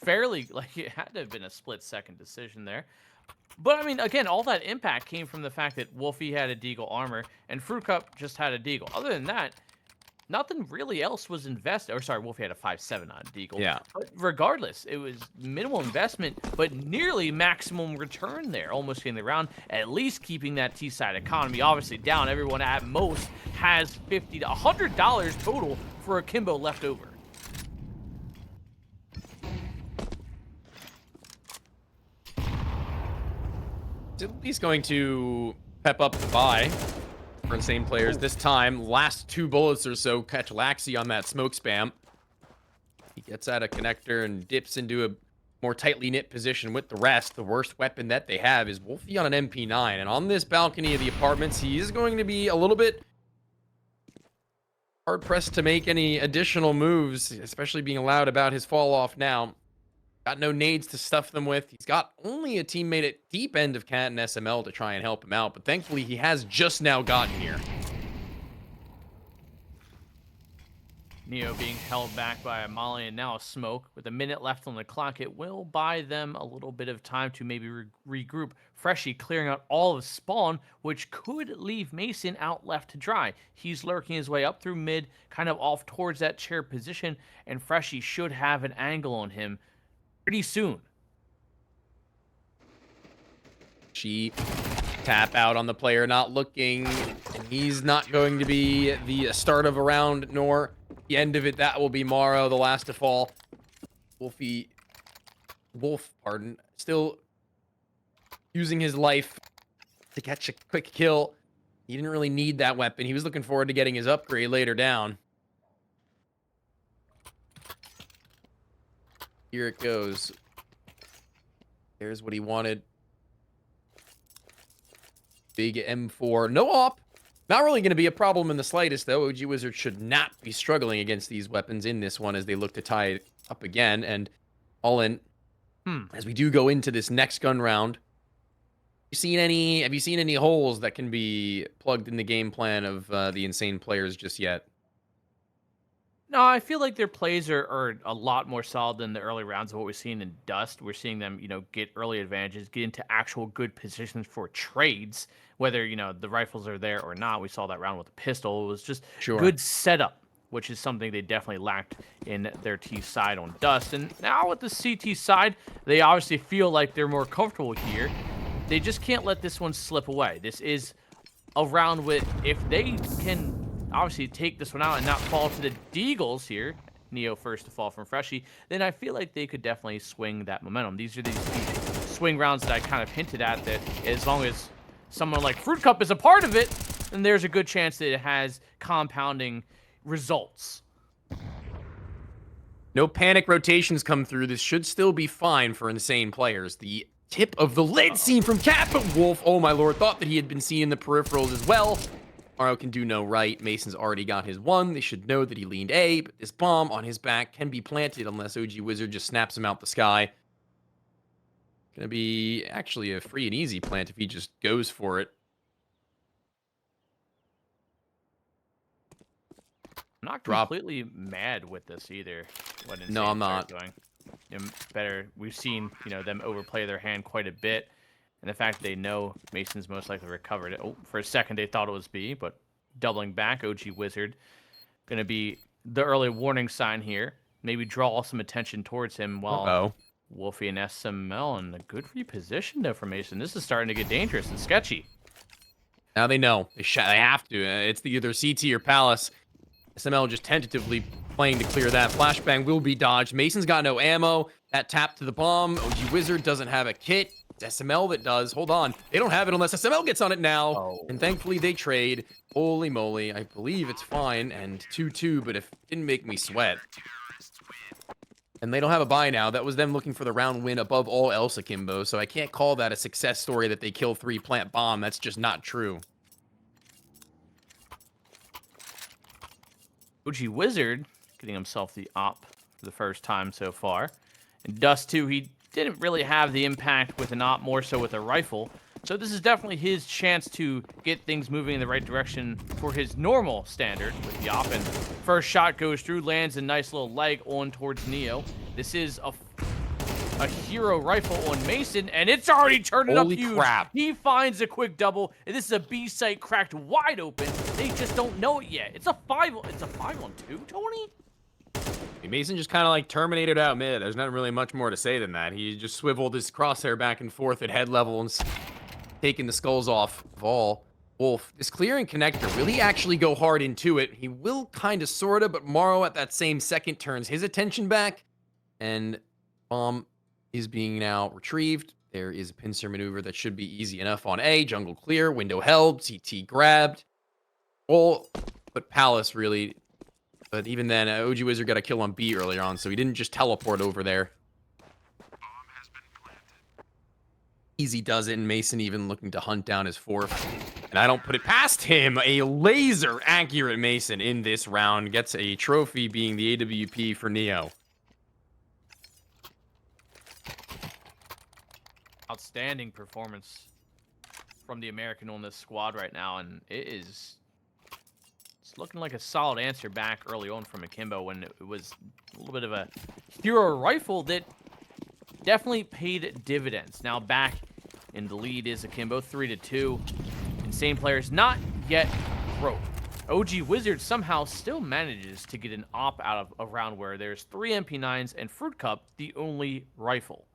Fairly, like, it had to have been a split-second decision there. But, I mean, again, all that impact came from the fact that Wolfie had a Deagle armor, and Fruit Cup just had a Deagle. Other than that, nothing really else was invested. Or, sorry, Wolfie had a 5-7 on Deagle. Yeah. But regardless, it was minimal investment, but nearly maximum return there. Almost getting the round, at least keeping that T-side economy obviously down. Everyone at most has $50 to $100 total for Akimbo left over. At least going to pep up the buy for insane players this time. Last 2 bullets or so catch Laxi on that smoke spam. He gets out a connector and dips into a more tightly knit position with the rest. The worst weapon that they have is Wolfie on an MP9. And on this balcony of the apartments, he is going to be a little bit hard-pressed to make any additional moves, especially being allowed about his fall off now. Got no nades to stuff them with. He's got only a teammate at deep end of Cat and SML to try and help him out, but thankfully he has just now gotten here. Neo being held back by a Molly and now a smoke. With a minute left on the clock, it will buy them a little bit of time to maybe regroup. Freshie clearing out all of spawn, which could leave Mason out left to dry. He's lurking his way up through mid, kind of off towards that chair position, and Freshie should have an angle on him pretty soon. She tap out on the player not looking, and he's not going to be the start of a round nor the end of it. That will be Morrow, the last to fall. Wolf, still using his life to catch a quick kill. He didn't really need that weapon. He was looking forward to getting his upgrade later down. Here it goes. There's what he wanted. Big M4. No op. Not really going to be a problem in the slightest, though. OG Wizard should not be struggling against these weapons in this one as they look to tie it up again. And all in, as we do go into this next gun round, have you seen any holes that can be plugged in the game plan of the insane players just yet? No, I feel like their plays are a lot more solid than the early rounds of what we've seen in Dust. We're seeing them, get early advantages, get into actual good positions for trades, whether, the rifles are there or not. We saw that round with the pistol. It was just good setup, which is something they definitely lacked in their T side on Dust. And now with the CT side, they obviously feel like they're more comfortable here. They just can't let this one slip away. This is a round with, if they can obviously take this one out and not fall to the Deagles here, Neo first to fall from Freshie, then I feel like they could definitely swing that momentum. These are these swing rounds that I kind of hinted at, that as long as someone like Fruit Cup is a part of it, then there's a good chance that it has compounding results. No panic rotations come through. This should still be fine for insane players. The tip of the lid seen from Cat, but Wolf, oh my lord, thought that he had been seen in the peripherals as well. Morrow can do no right. Mason's already got his one. They should know that he leaned A, but this bomb on his back can be planted unless OG Wizard just snaps him out the sky. Gonna be actually a free and easy plant if he just goes for it. I'm not completely mad with this either. No, I'm not. Doing. Better. We've seen, them overplay their hand quite a bit. And the fact that they know Mason's most likely recovered it. Oh, for a second they thought it was B, but doubling back, OG Wizard going to be the early warning sign here. Maybe draw some attention towards him while Uh-oh. Wolfie and SML in a good reposition though for Mason. This is starting to get dangerous and sketchy. Now they know. They have to. It's either CT or Palace. SML just tentatively playing to clear that. Flashbang will be dodged. Mason's got no ammo. That tap to the bomb. OG Wizard doesn't have a kit. It's SML that does. Hold on. They don't have it unless SML gets on it now. Oh. And thankfully they trade. Holy moly. I believe it's fine. And 2-2, but if it didn't make me sweat. And they don't have a buy now. That was them looking for the round win above all else, Akimbo. So I can't call that a success story that they kill 3 plant bomb. That's just not true. OG Wizard getting himself the op for the first time so far. And Dust 2, he didn't really have the impact with an op, more so with a rifle. So this is definitely his chance to get things moving in the right direction for his normal standard with the op. And first shot goes through, lands a nice little leg on towards Neo. This is a hero rifle on Mason, and it's already turned it up huge. Crap. He finds a quick double, and this is a B site cracked wide open. They just don't know it yet. It's a 5-on-2, Tony? Mason just kind of like terminated out mid. There's not really much more to say than that. He just swiveled his crosshair back and forth at head level and taking the skulls off of all. Wolf, this clearing connector, will he actually go hard into it? He will kind of, sort of, but Morrow at that same second turns his attention back, and bomb is being now retrieved. There is a pincer maneuver that should be easy enough on A. Jungle clear, window held, CT grabbed. All but Palace, really. But even then, OG Wizard got a kill on B earlier on, so he didn't just teleport over there. Easy does it, and Mason even looking to hunt down his 4th. And I don't put it past him. A laser accurate Mason in this round gets a trophy, being the AWP for Neo. Outstanding performance from the American on this squad right now, and it's looking like a solid answer back early on from Akimbo when it was a little bit of a hero rifle that definitely paid dividends. Now back in the lead is Akimbo, 3-2. Insane players not yet broke. OG Wizard somehow still manages to get an op out of a round where there's 3 MP9s and Fruit Cup the only rifle.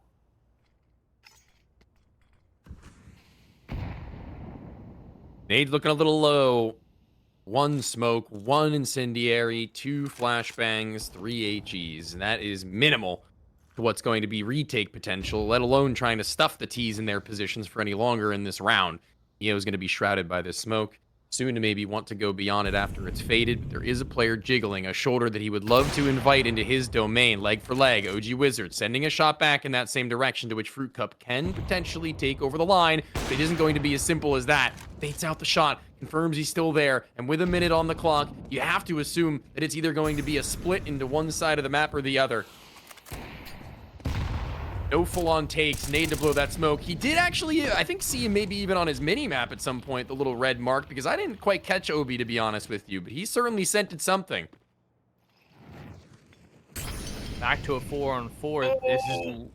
Nade looking a little low. 1 smoke, 1 incendiary, 2 flashbangs, 3 HEs. And that is minimal to what's going to be retake potential, let alone trying to stuff the T's in their positions for any longer in this round. Neo is going to be shrouded by this smoke. Soon to maybe want to go beyond it after it's faded. But there is a player jiggling, a shoulder that he would love to invite into his domain. Leg for leg, OG Wizard sending a shot back in that same direction to which Fruit Cup can potentially take over the line. But it isn't going to be as simple as that. Baits out the shot, confirms he's still there, and with a minute on the clock, you have to assume that it's either going to be a split into one side of the map or the other. No full-on takes. Nade to blow that smoke. He did actually, I think, see him maybe even on his mini-map at some point, the little red mark, because I didn't quite catch Obi, to be honest with you, but he certainly scented something. Back to a 4-on-4. This is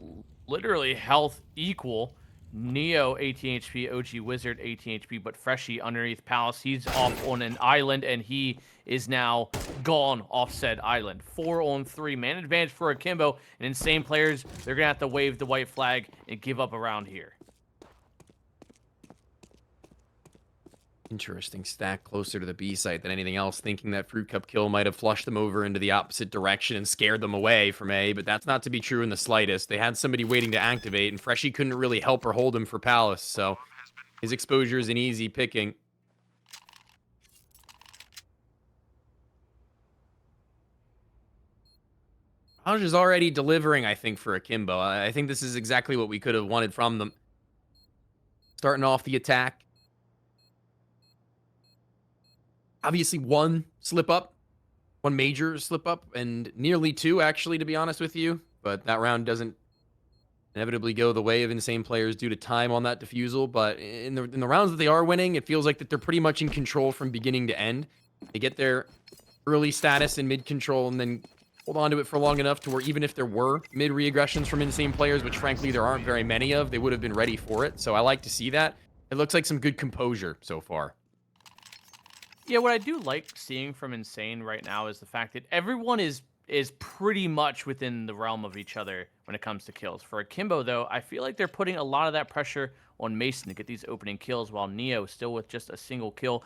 literally health equal. Neo 18 HP, OG Wizard 18 HP, but Freshie underneath Palace. He's off on an island, and he is now gone off said island. 4-on-3. Man advantage for Akimbo, and Insane players, they're going to have to wave the white flag and give up around here. Interesting stack closer to the B site than anything else, thinking that Fruit Cup kill might have flushed them over into the opposite direction and scared them away from A, but that's not to be true in the slightest. They had somebody waiting to activate, and Freshie couldn't really help or hold him for Palace, so his exposure is an easy picking. Raj is already delivering, I think, for Akimbo. I think this is exactly what we could have wanted from them. Starting off the attack. Obviously, 1 slip up, 1 major slip up, and nearly 2, actually, to be honest with you. But that round doesn't inevitably go the way of Insane players due to time on that defusal. But in the rounds that they are winning, it feels like that they're pretty much in control from beginning to end. They get their early status in mid control and then hold on to it for long enough to where even if there were mid-reaggressions from insane players, which frankly there aren't very many of, they would have been ready for it. So I like to see that. It looks like some good composure so far. Yeah, what I do like seeing from Insane right now is the fact that everyone is pretty much within the realm of each other when it comes to kills. For Akimbo, though, I feel like they're putting a lot of that pressure on Mason to get these opening kills, while Neo still with just a single kill.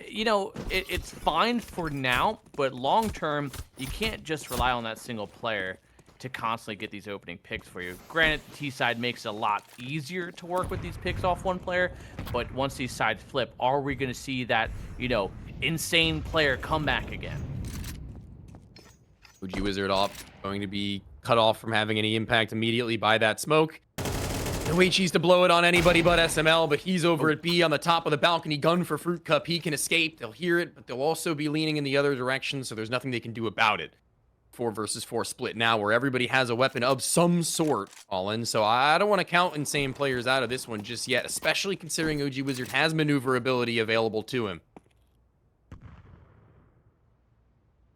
You know, it's fine for now, but long term, you can't just rely on that single player to constantly get these opening picks for you. Granted, T-side makes it a lot easier to work with these picks off one player, but once these sides flip, are we going to see that, you know, insane player come back again? OG Wizard off, going to be cut off from having any impact immediately by that smoke. No HE's to blow it on anybody but SML, but he's over at B on the top of the balcony, gun for Fruit Cup. He can escape, they'll hear it, but they'll also be leaning in the other direction, so there's nothing they can do about it. 4 versus 4 split now where everybody has a weapon of some sort, Colin. So I don't want to count insane players out of this one just yet, especially considering OG Wizard has maneuverability available to him. And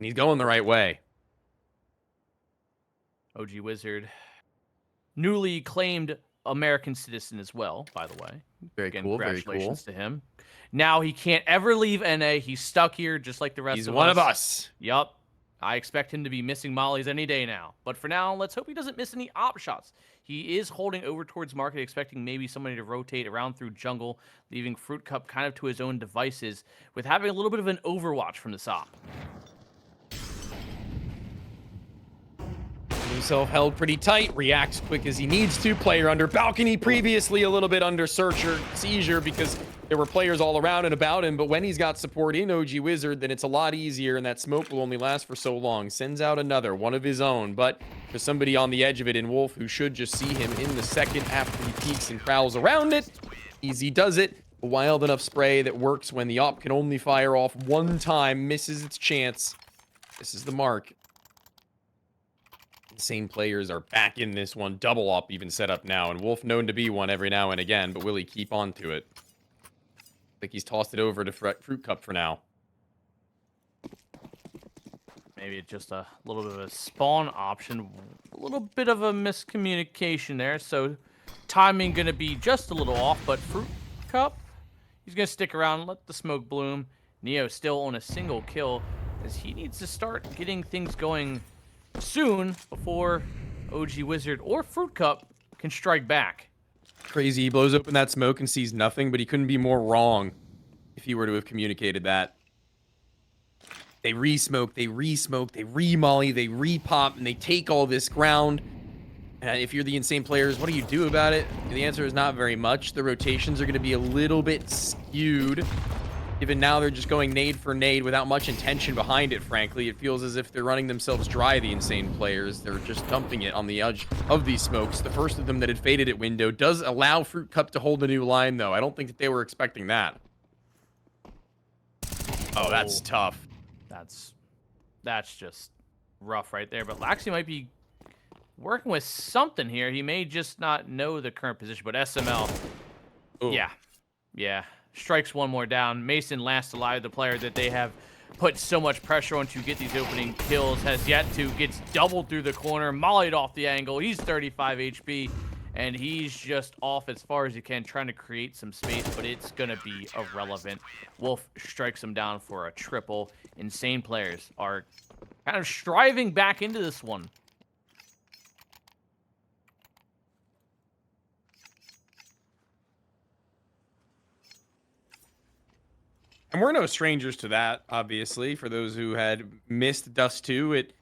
he's going the right way. OG Wizard, newly claimed American citizen as well, by the way. Very Again, cool, congratulations to him. Now he can't ever leave NA. He's stuck here just like the rest of us. He's one of us. Yup. I expect him to be missing mollies any day now. But for now, let's hope he doesn't miss any op shots. He is holding over towards market, expecting maybe somebody to rotate around through jungle, leaving Fruit Cup kind of to his own devices, with having a little bit of an overwatch from this op. Himself held pretty tight, reacts quick as he needs to. Player under balcony, previously a little bit under searcher seizure because there were players all around and about him, but when he's got support in OG Wizard, then it's a lot easier, and that smoke will only last for so long. Sends out another, one of his own, but for somebody on the edge of it in Wolf, who should just see him in the second after he peeks and prowls around it. Easy does it. A wild enough spray that works when the op can only fire off one time, misses its chance. This is the mark. Insane players are back in this one. Double op even set up now, and Wolf known to be one every now and again, but will he keep on to it? I think he's tossed it over to Fruit Cup for now. Maybe just a little bit of a spawn option. A little bit of a miscommunication there, so timing going to be just a little off, but Fruit Cup, he's going to stick around, let the smoke bloom. Neo still on a single kill, as he needs to start getting things going soon before OG Wizard or Fruit Cup can strike back. Crazy, he blows open that smoke and sees nothing, but he couldn't be more wrong if he were to have communicated that. They re-smoke, they re-smoke, they re-molly, they re-pop, and they take all this ground. And if you're the insane players, what do you do about it? The answer is not very much. The rotations are going to be a little bit skewed. Even now, they're just going nade for nade without much intention behind it, frankly. It feels as if they're running themselves dry, the insane players. They're just dumping it on the edge of these smokes. The first of them that had faded at window does allow Fruit Cup to hold a new line, though. I don't think that they were expecting that. Oh, that's tough. That's just rough right there. But Laxi might be working with something here. He may just not know the current position, but SML, Ooh. yeah. Strikes one more down. Mason, last alive, the player that they have put so much pressure on to get these opening kills, has yet to, gets doubled through the corner, mollied off the angle. He's 35 HP, and he's just off as far as he can, trying to create some space, but it's going to be irrelevant. Wolf strikes him down for a triple. Insane players are kind of striving back into this one. And we're no strangers to that, obviously. For those who had missed Dust 2, it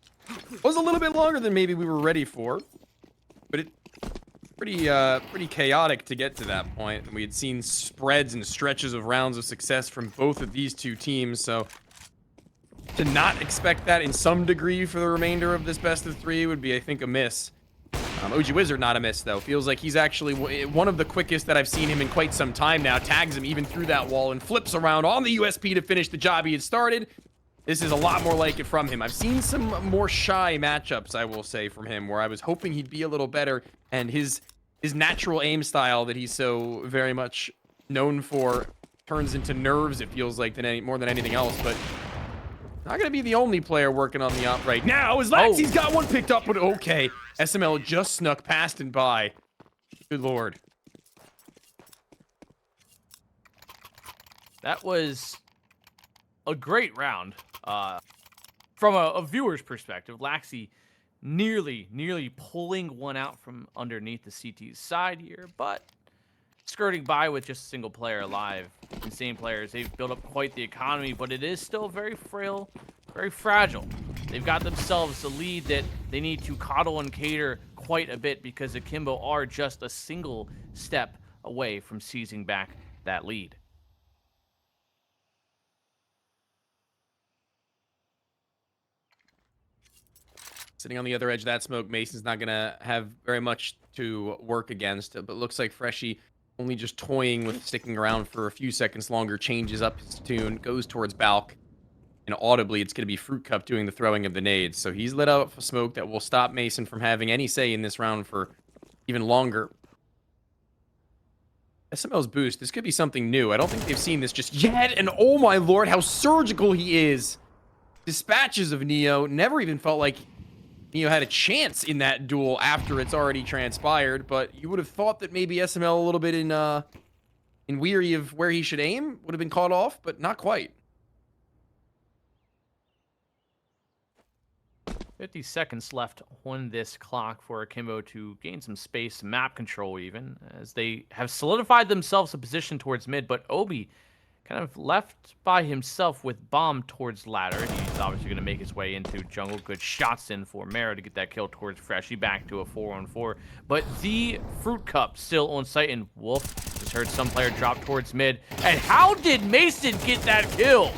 was a little bit longer than maybe we were ready for. But it pretty chaotic to get to that point. We had seen spreads and stretches of rounds of success from both of these two teams, so to not expect that in some degree for the remainder of this best of 3 would be, I think, a miss. OG Wizard not a miss, though. Feels like he's actually one of the quickest that I've seen him in quite some time now. Tags him even through that wall and flips around on the USP to finish the job he had started. This is a lot more like it from him. I've seen some more shy matchups, I will say, from him, where I was hoping he'd be a little better, and his natural aim style that he's so very much known for turns into nerves, it feels like, more than anything else. But Not gonna be the only player working on the op right now, as Laxy's got one picked up, but okay. SML just snuck past and by. Good lord. That was a great round. From a viewer's perspective, Laxy nearly pulling one out from underneath the CT's side here, but skirting by with just a single player alive. Insane players, they've built up quite the economy, but it is still very frail, very fragile. They've got themselves a lead that they need to coddle and cater quite a bit because Akimbo are just a single step away from seizing back that lead. Sitting on the other edge of that smoke, Mason's not gonna have very much to work against, but looks like Freshie only just toying with sticking around for a few seconds longer, changes up his tune, goes towards Balk, and audibly it's gonna be Fruit Cup doing the throwing of the nades. So he's lit up a smoke that will stop Mason from having any say in this round for even longer. SML's boost, this could be something new. I don't think they've seen this just yet, and oh my lord, how surgical he is. Dispatches of Neo, never even felt like Neo had a chance in that duel after it's already transpired, but you would have thought that maybe SML a little bit in weary of where he should aim would have been caught off, but not quite. 50 seconds left on this clock for Akimbo to gain some space, map control even, as they have solidified themselves a position towards mid, but Obi kind of left by himself with bomb towards ladder. He's obviously going to make his way into jungle. Good shots in for Mara to get that kill towards Freshie, back to a 4-on-4. But the Fruit Cup still on site, and Wolf just heard some player drop towards mid. And how did Mason get that kill?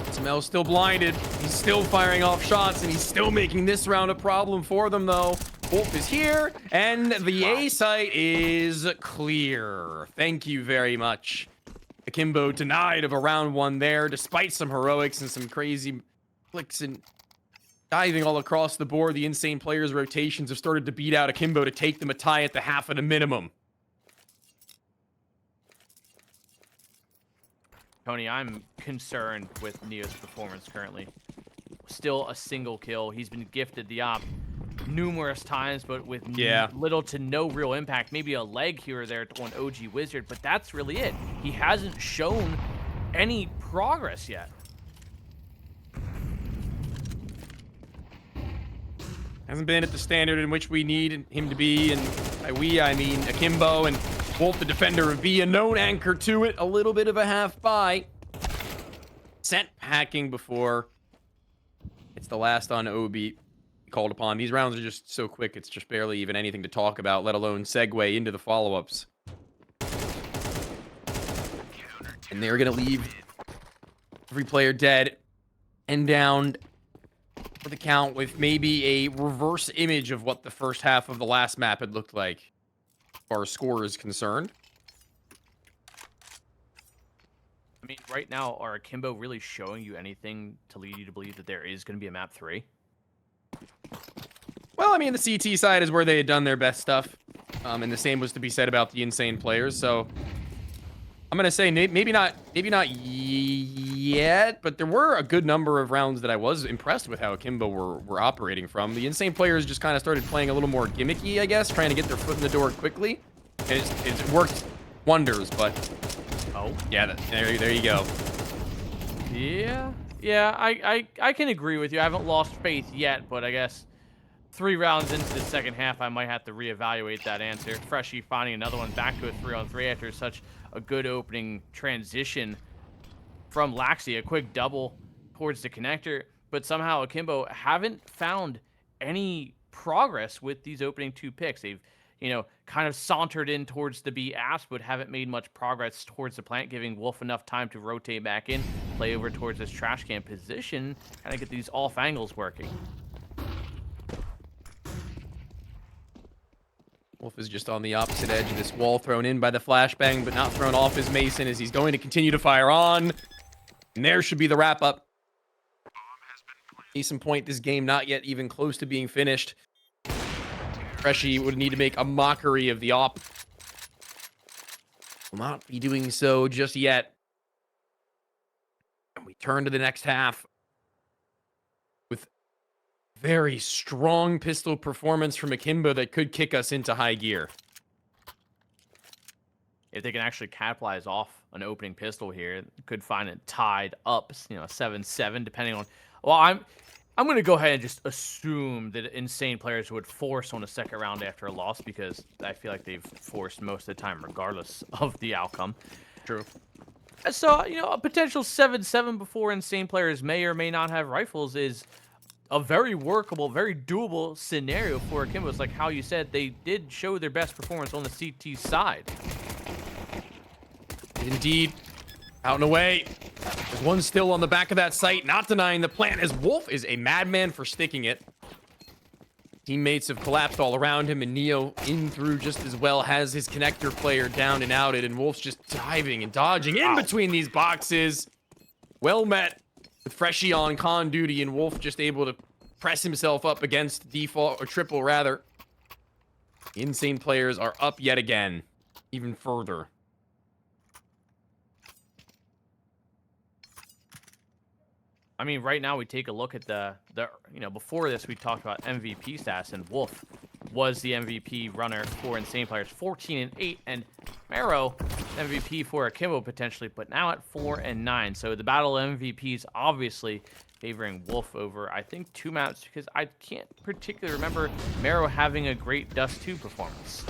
SML's still blinded. He's still firing off shots, and he's still making this round a problem for them, though. Wolf is here, and the A site is clear. Thank you very much. Akimbo denied of a round one there, despite some heroics and some crazy flicks and diving all across the board. The insane players' rotations have started to beat out Akimbo to take them a tie at the half at a minimum. Tony, I'm concerned with Neo's performance currently. Still a single kill. He's been gifted the op numerous times, but with little to no real impact. Maybe a leg here or there on OG Wizard, but that's really it. He hasn't shown any progress yet. Hasn't been at the standard in which we need him to be, and by we, I mean Akimbo and Wolf, the defender of B, a known anchor to it. A little bit of a half buy. Sent packing before it's the last on Obi called upon. These rounds are just so quick, it's just barely even anything to talk about, let alone segue into the follow-ups. And they're gonna leave every player dead and down for the count with maybe a reverse image of what the first half of the last map had looked like, as far as score is concerned. I mean, right now, are Akimbo really showing you anything to lead you to believe that there is going to be a map 3? Well, I mean, the CT side is where they had done their best stuff. And the same was to be said about the insane players. So I'm going to say maybe not yet, but there were a good number of rounds that I was impressed with how Akimbo were operating from. The insane players just kind of started playing a little more gimmicky, I guess, trying to get their foot in the door quickly. And it's worked wonders, but oh, yeah, there you go. Yeah, I can agree with you. I haven't lost faith yet, but I guess 3 rounds into the second half, I might have to reevaluate that answer. Freshie finding another one, back to a 3-on-3 after such a good opening transition from Laxy. A quick double towards the connector, but somehow Akimbo haven't found any progress with these opening 2 picks. They've, kind of sauntered in towards the B apps, but haven't made much progress towards the plant, giving Wolf enough time to rotate back in, play over towards this trash can position, kind of get these off angles working. Wolf is just on the opposite edge of this wall, thrown in by the flashbang, but not thrown off as Mason, as he's going to continue to fire on. And there should be the wrap-up. Case in point, this game not yet even close to being finished. Freshie would need to make a mockery of the op. Will not be doing so just yet. And we turn to the next half with very strong pistol performance from Akimbo that could kick us into high gear. If they can actually capitalize off an opening pistol here, could find it tied up, 7-7, depending on. Well, I'm going to go ahead and just assume that insane players would force on a second round after a loss, because I feel like they've forced most of the time regardless of the outcome. True. So, a potential 7-7 before insane players may or may not have rifles is a very workable, very doable scenario for Akimbo. It's like how you said, they did show their best performance on the CT side. Indeed. Out and away. There's one still on the back of that site, not denying the plan, as Wolf is a madman for sticking it. Teammates have collapsed all around him, and Neo in through just as well, has his connector player down and outed, and Wolf's just diving and dodging in between these boxes. Well met with Freshie on con duty, and Wolf just able to press himself up against default, or triple rather. Insane players are up yet again, even further. I mean, right now we take a look at the before this we talked about MVP stats, and Wolf was the MVP runner for insane players, 14-8, and Mero MVP for Akimbo potentially, but now at 4-9. So the battle of MVPs obviously favoring Wolf over, I think, 2 maps, because I can't particularly remember Mero having a great Dust 2 performance.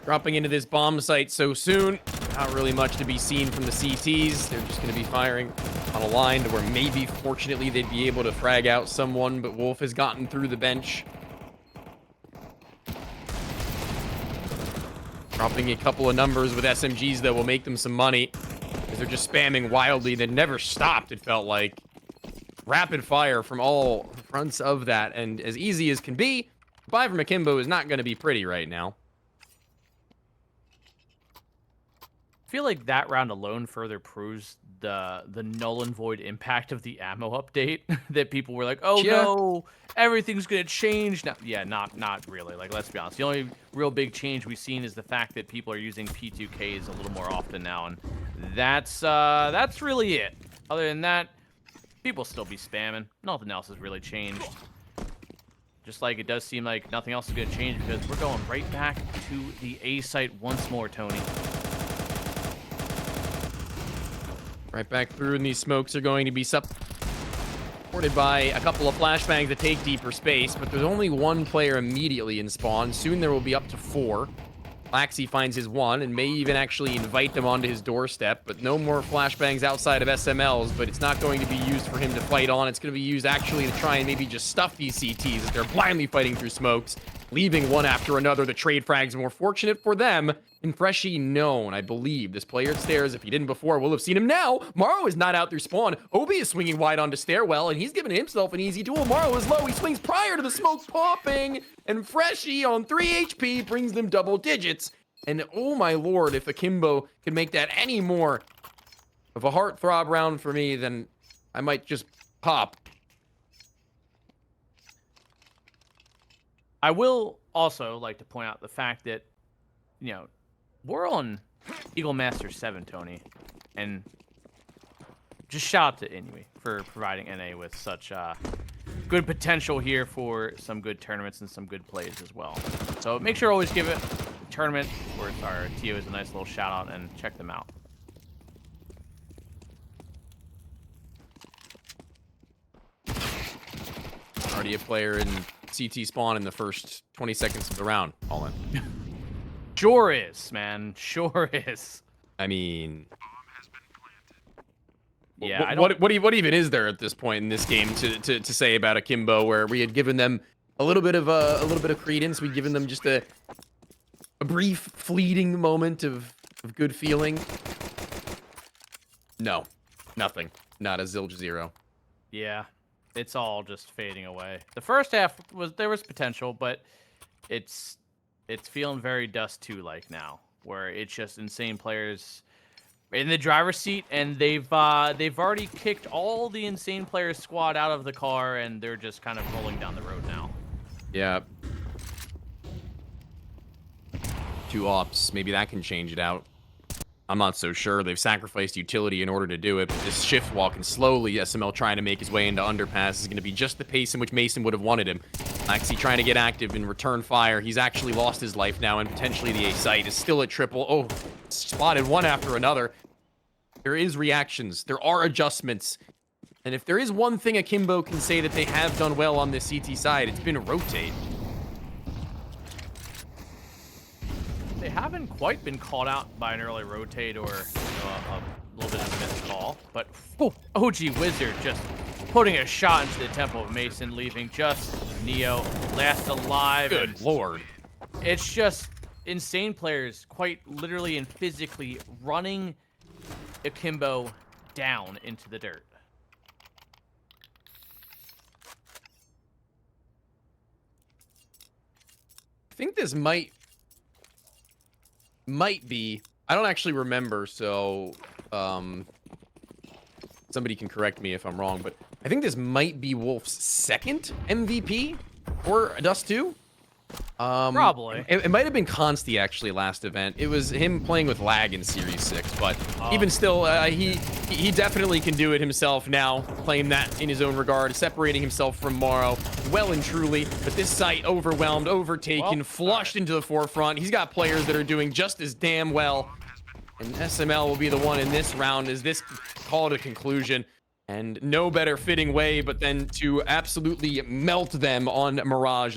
Dropping into this bomb site so soon. Not really much to be seen from the CTs. They're just going to be firing on a line to where maybe, fortunately, they'd be able to frag out someone, but Wolf has gotten through the bench. Dropping a couple of numbers with SMGs that will make them some money, because they're just spamming wildly. They never stopped, it felt like. Rapid fire from all fronts of that, and as easy as can be, 5 from Akimbo is not going to be pretty right now. I feel like that round alone further proves the null and void impact of the ammo update. That people were like, oh no, everything's gonna change now. Yeah, not really. Like, let's be honest, the only real big change we've seen is the fact that people are using P2Ks a little more often now, and that's really it. Other than that, people still be spamming. Nothing else has really changed. Just like it does seem like nothing else is gonna change, because we're going right back to the A site once more, Tony. Right back through, and these smokes are going to be supported by a couple of flashbangs that take deeper space, but there's only one player immediately in spawn. Soon there will be up to 4. Laxi finds his one and may even actually invite them onto his doorstep, but no more flashbangs outside of SMLs, but it's not going to be used for him to fight on. It's going to be used actually to try and maybe just stuff these CTs as they're blindly fighting through smokes, leaving one after another. The trade frags more fortunate for them. And Freshie known, I believe. This player at stairs, if he didn't before, will have seen him now. Morrow is not out through spawn. Obi is swinging wide onto stairwell, and he's giving himself an easy duel. Morrow is low. He swings prior to the smoke popping, and Freshie on 3 HP brings them double digits. And oh my lord, if Akimbo can make that any more of a heartthrob round for me, then I might just pop. I will also like to point out the fact that, we're on Eagle Master 7, Tony, and just shout out to Inui for providing NA with such good potential here for some good tournaments and some good plays as well. So make sure to always give it a tournament where our TO is a nice little shout out, and check them out. Already a player in CT spawn in the first 20 seconds of the round. All in. Sure is, man. Sure is. I mean, yeah. What even is there at this point in this game to say about Akimbo, where we had given them a little bit of credence? We'd given them just a brief, fleeting moment of good feeling. No, nothing. Not a zilch zero. Yeah, it's all just fading away. The first half there was potential, but it's feeling very Dust 2 like now, where it's just insane players in the driver's seat, and they've already kicked all the insane players squad out of the car, and they're just kind of rolling down the road now. Yeah. 2 ops, maybe that can change it out. I'm not so sure. They've sacrificed utility in order to do it, but this shift walk and slowly SML trying to make his way into underpass is going to be just the pace in which Mason would have wanted him. Maxi trying to get active and return fire. He's actually lost his life now, and potentially the A site is still at triple. Oh, spotted one after another. There is reactions. There are adjustments. And if there is one thing Akimbo can say that they have done well on this CT side, it's been rotate. They haven't quite been called out by an early rotate or a little bit of a missed call, but OG Wizard just putting a shot into the temple of Mason, leaving just Neo last alive. Good lord. It's just insane players quite literally and physically running Akimbo down into the dirt. I think this might be, I don't actually remember, so somebody can correct me if I'm wrong, but I think this might be Wolf's second MVP for Dust 2. Probably. It might have been Consti actually last event. It was him playing with lag in Series 6, but even still, he definitely can do it himself now, claim that in his own regard, separating himself from Morrow well and truly, but this site overwhelmed, overtaken, flushed into the forefront. He's got players that are doing just as damn well, and SML will be the one in this round as this call to conclusion. And no better fitting way but then to absolutely melt them on Mirage.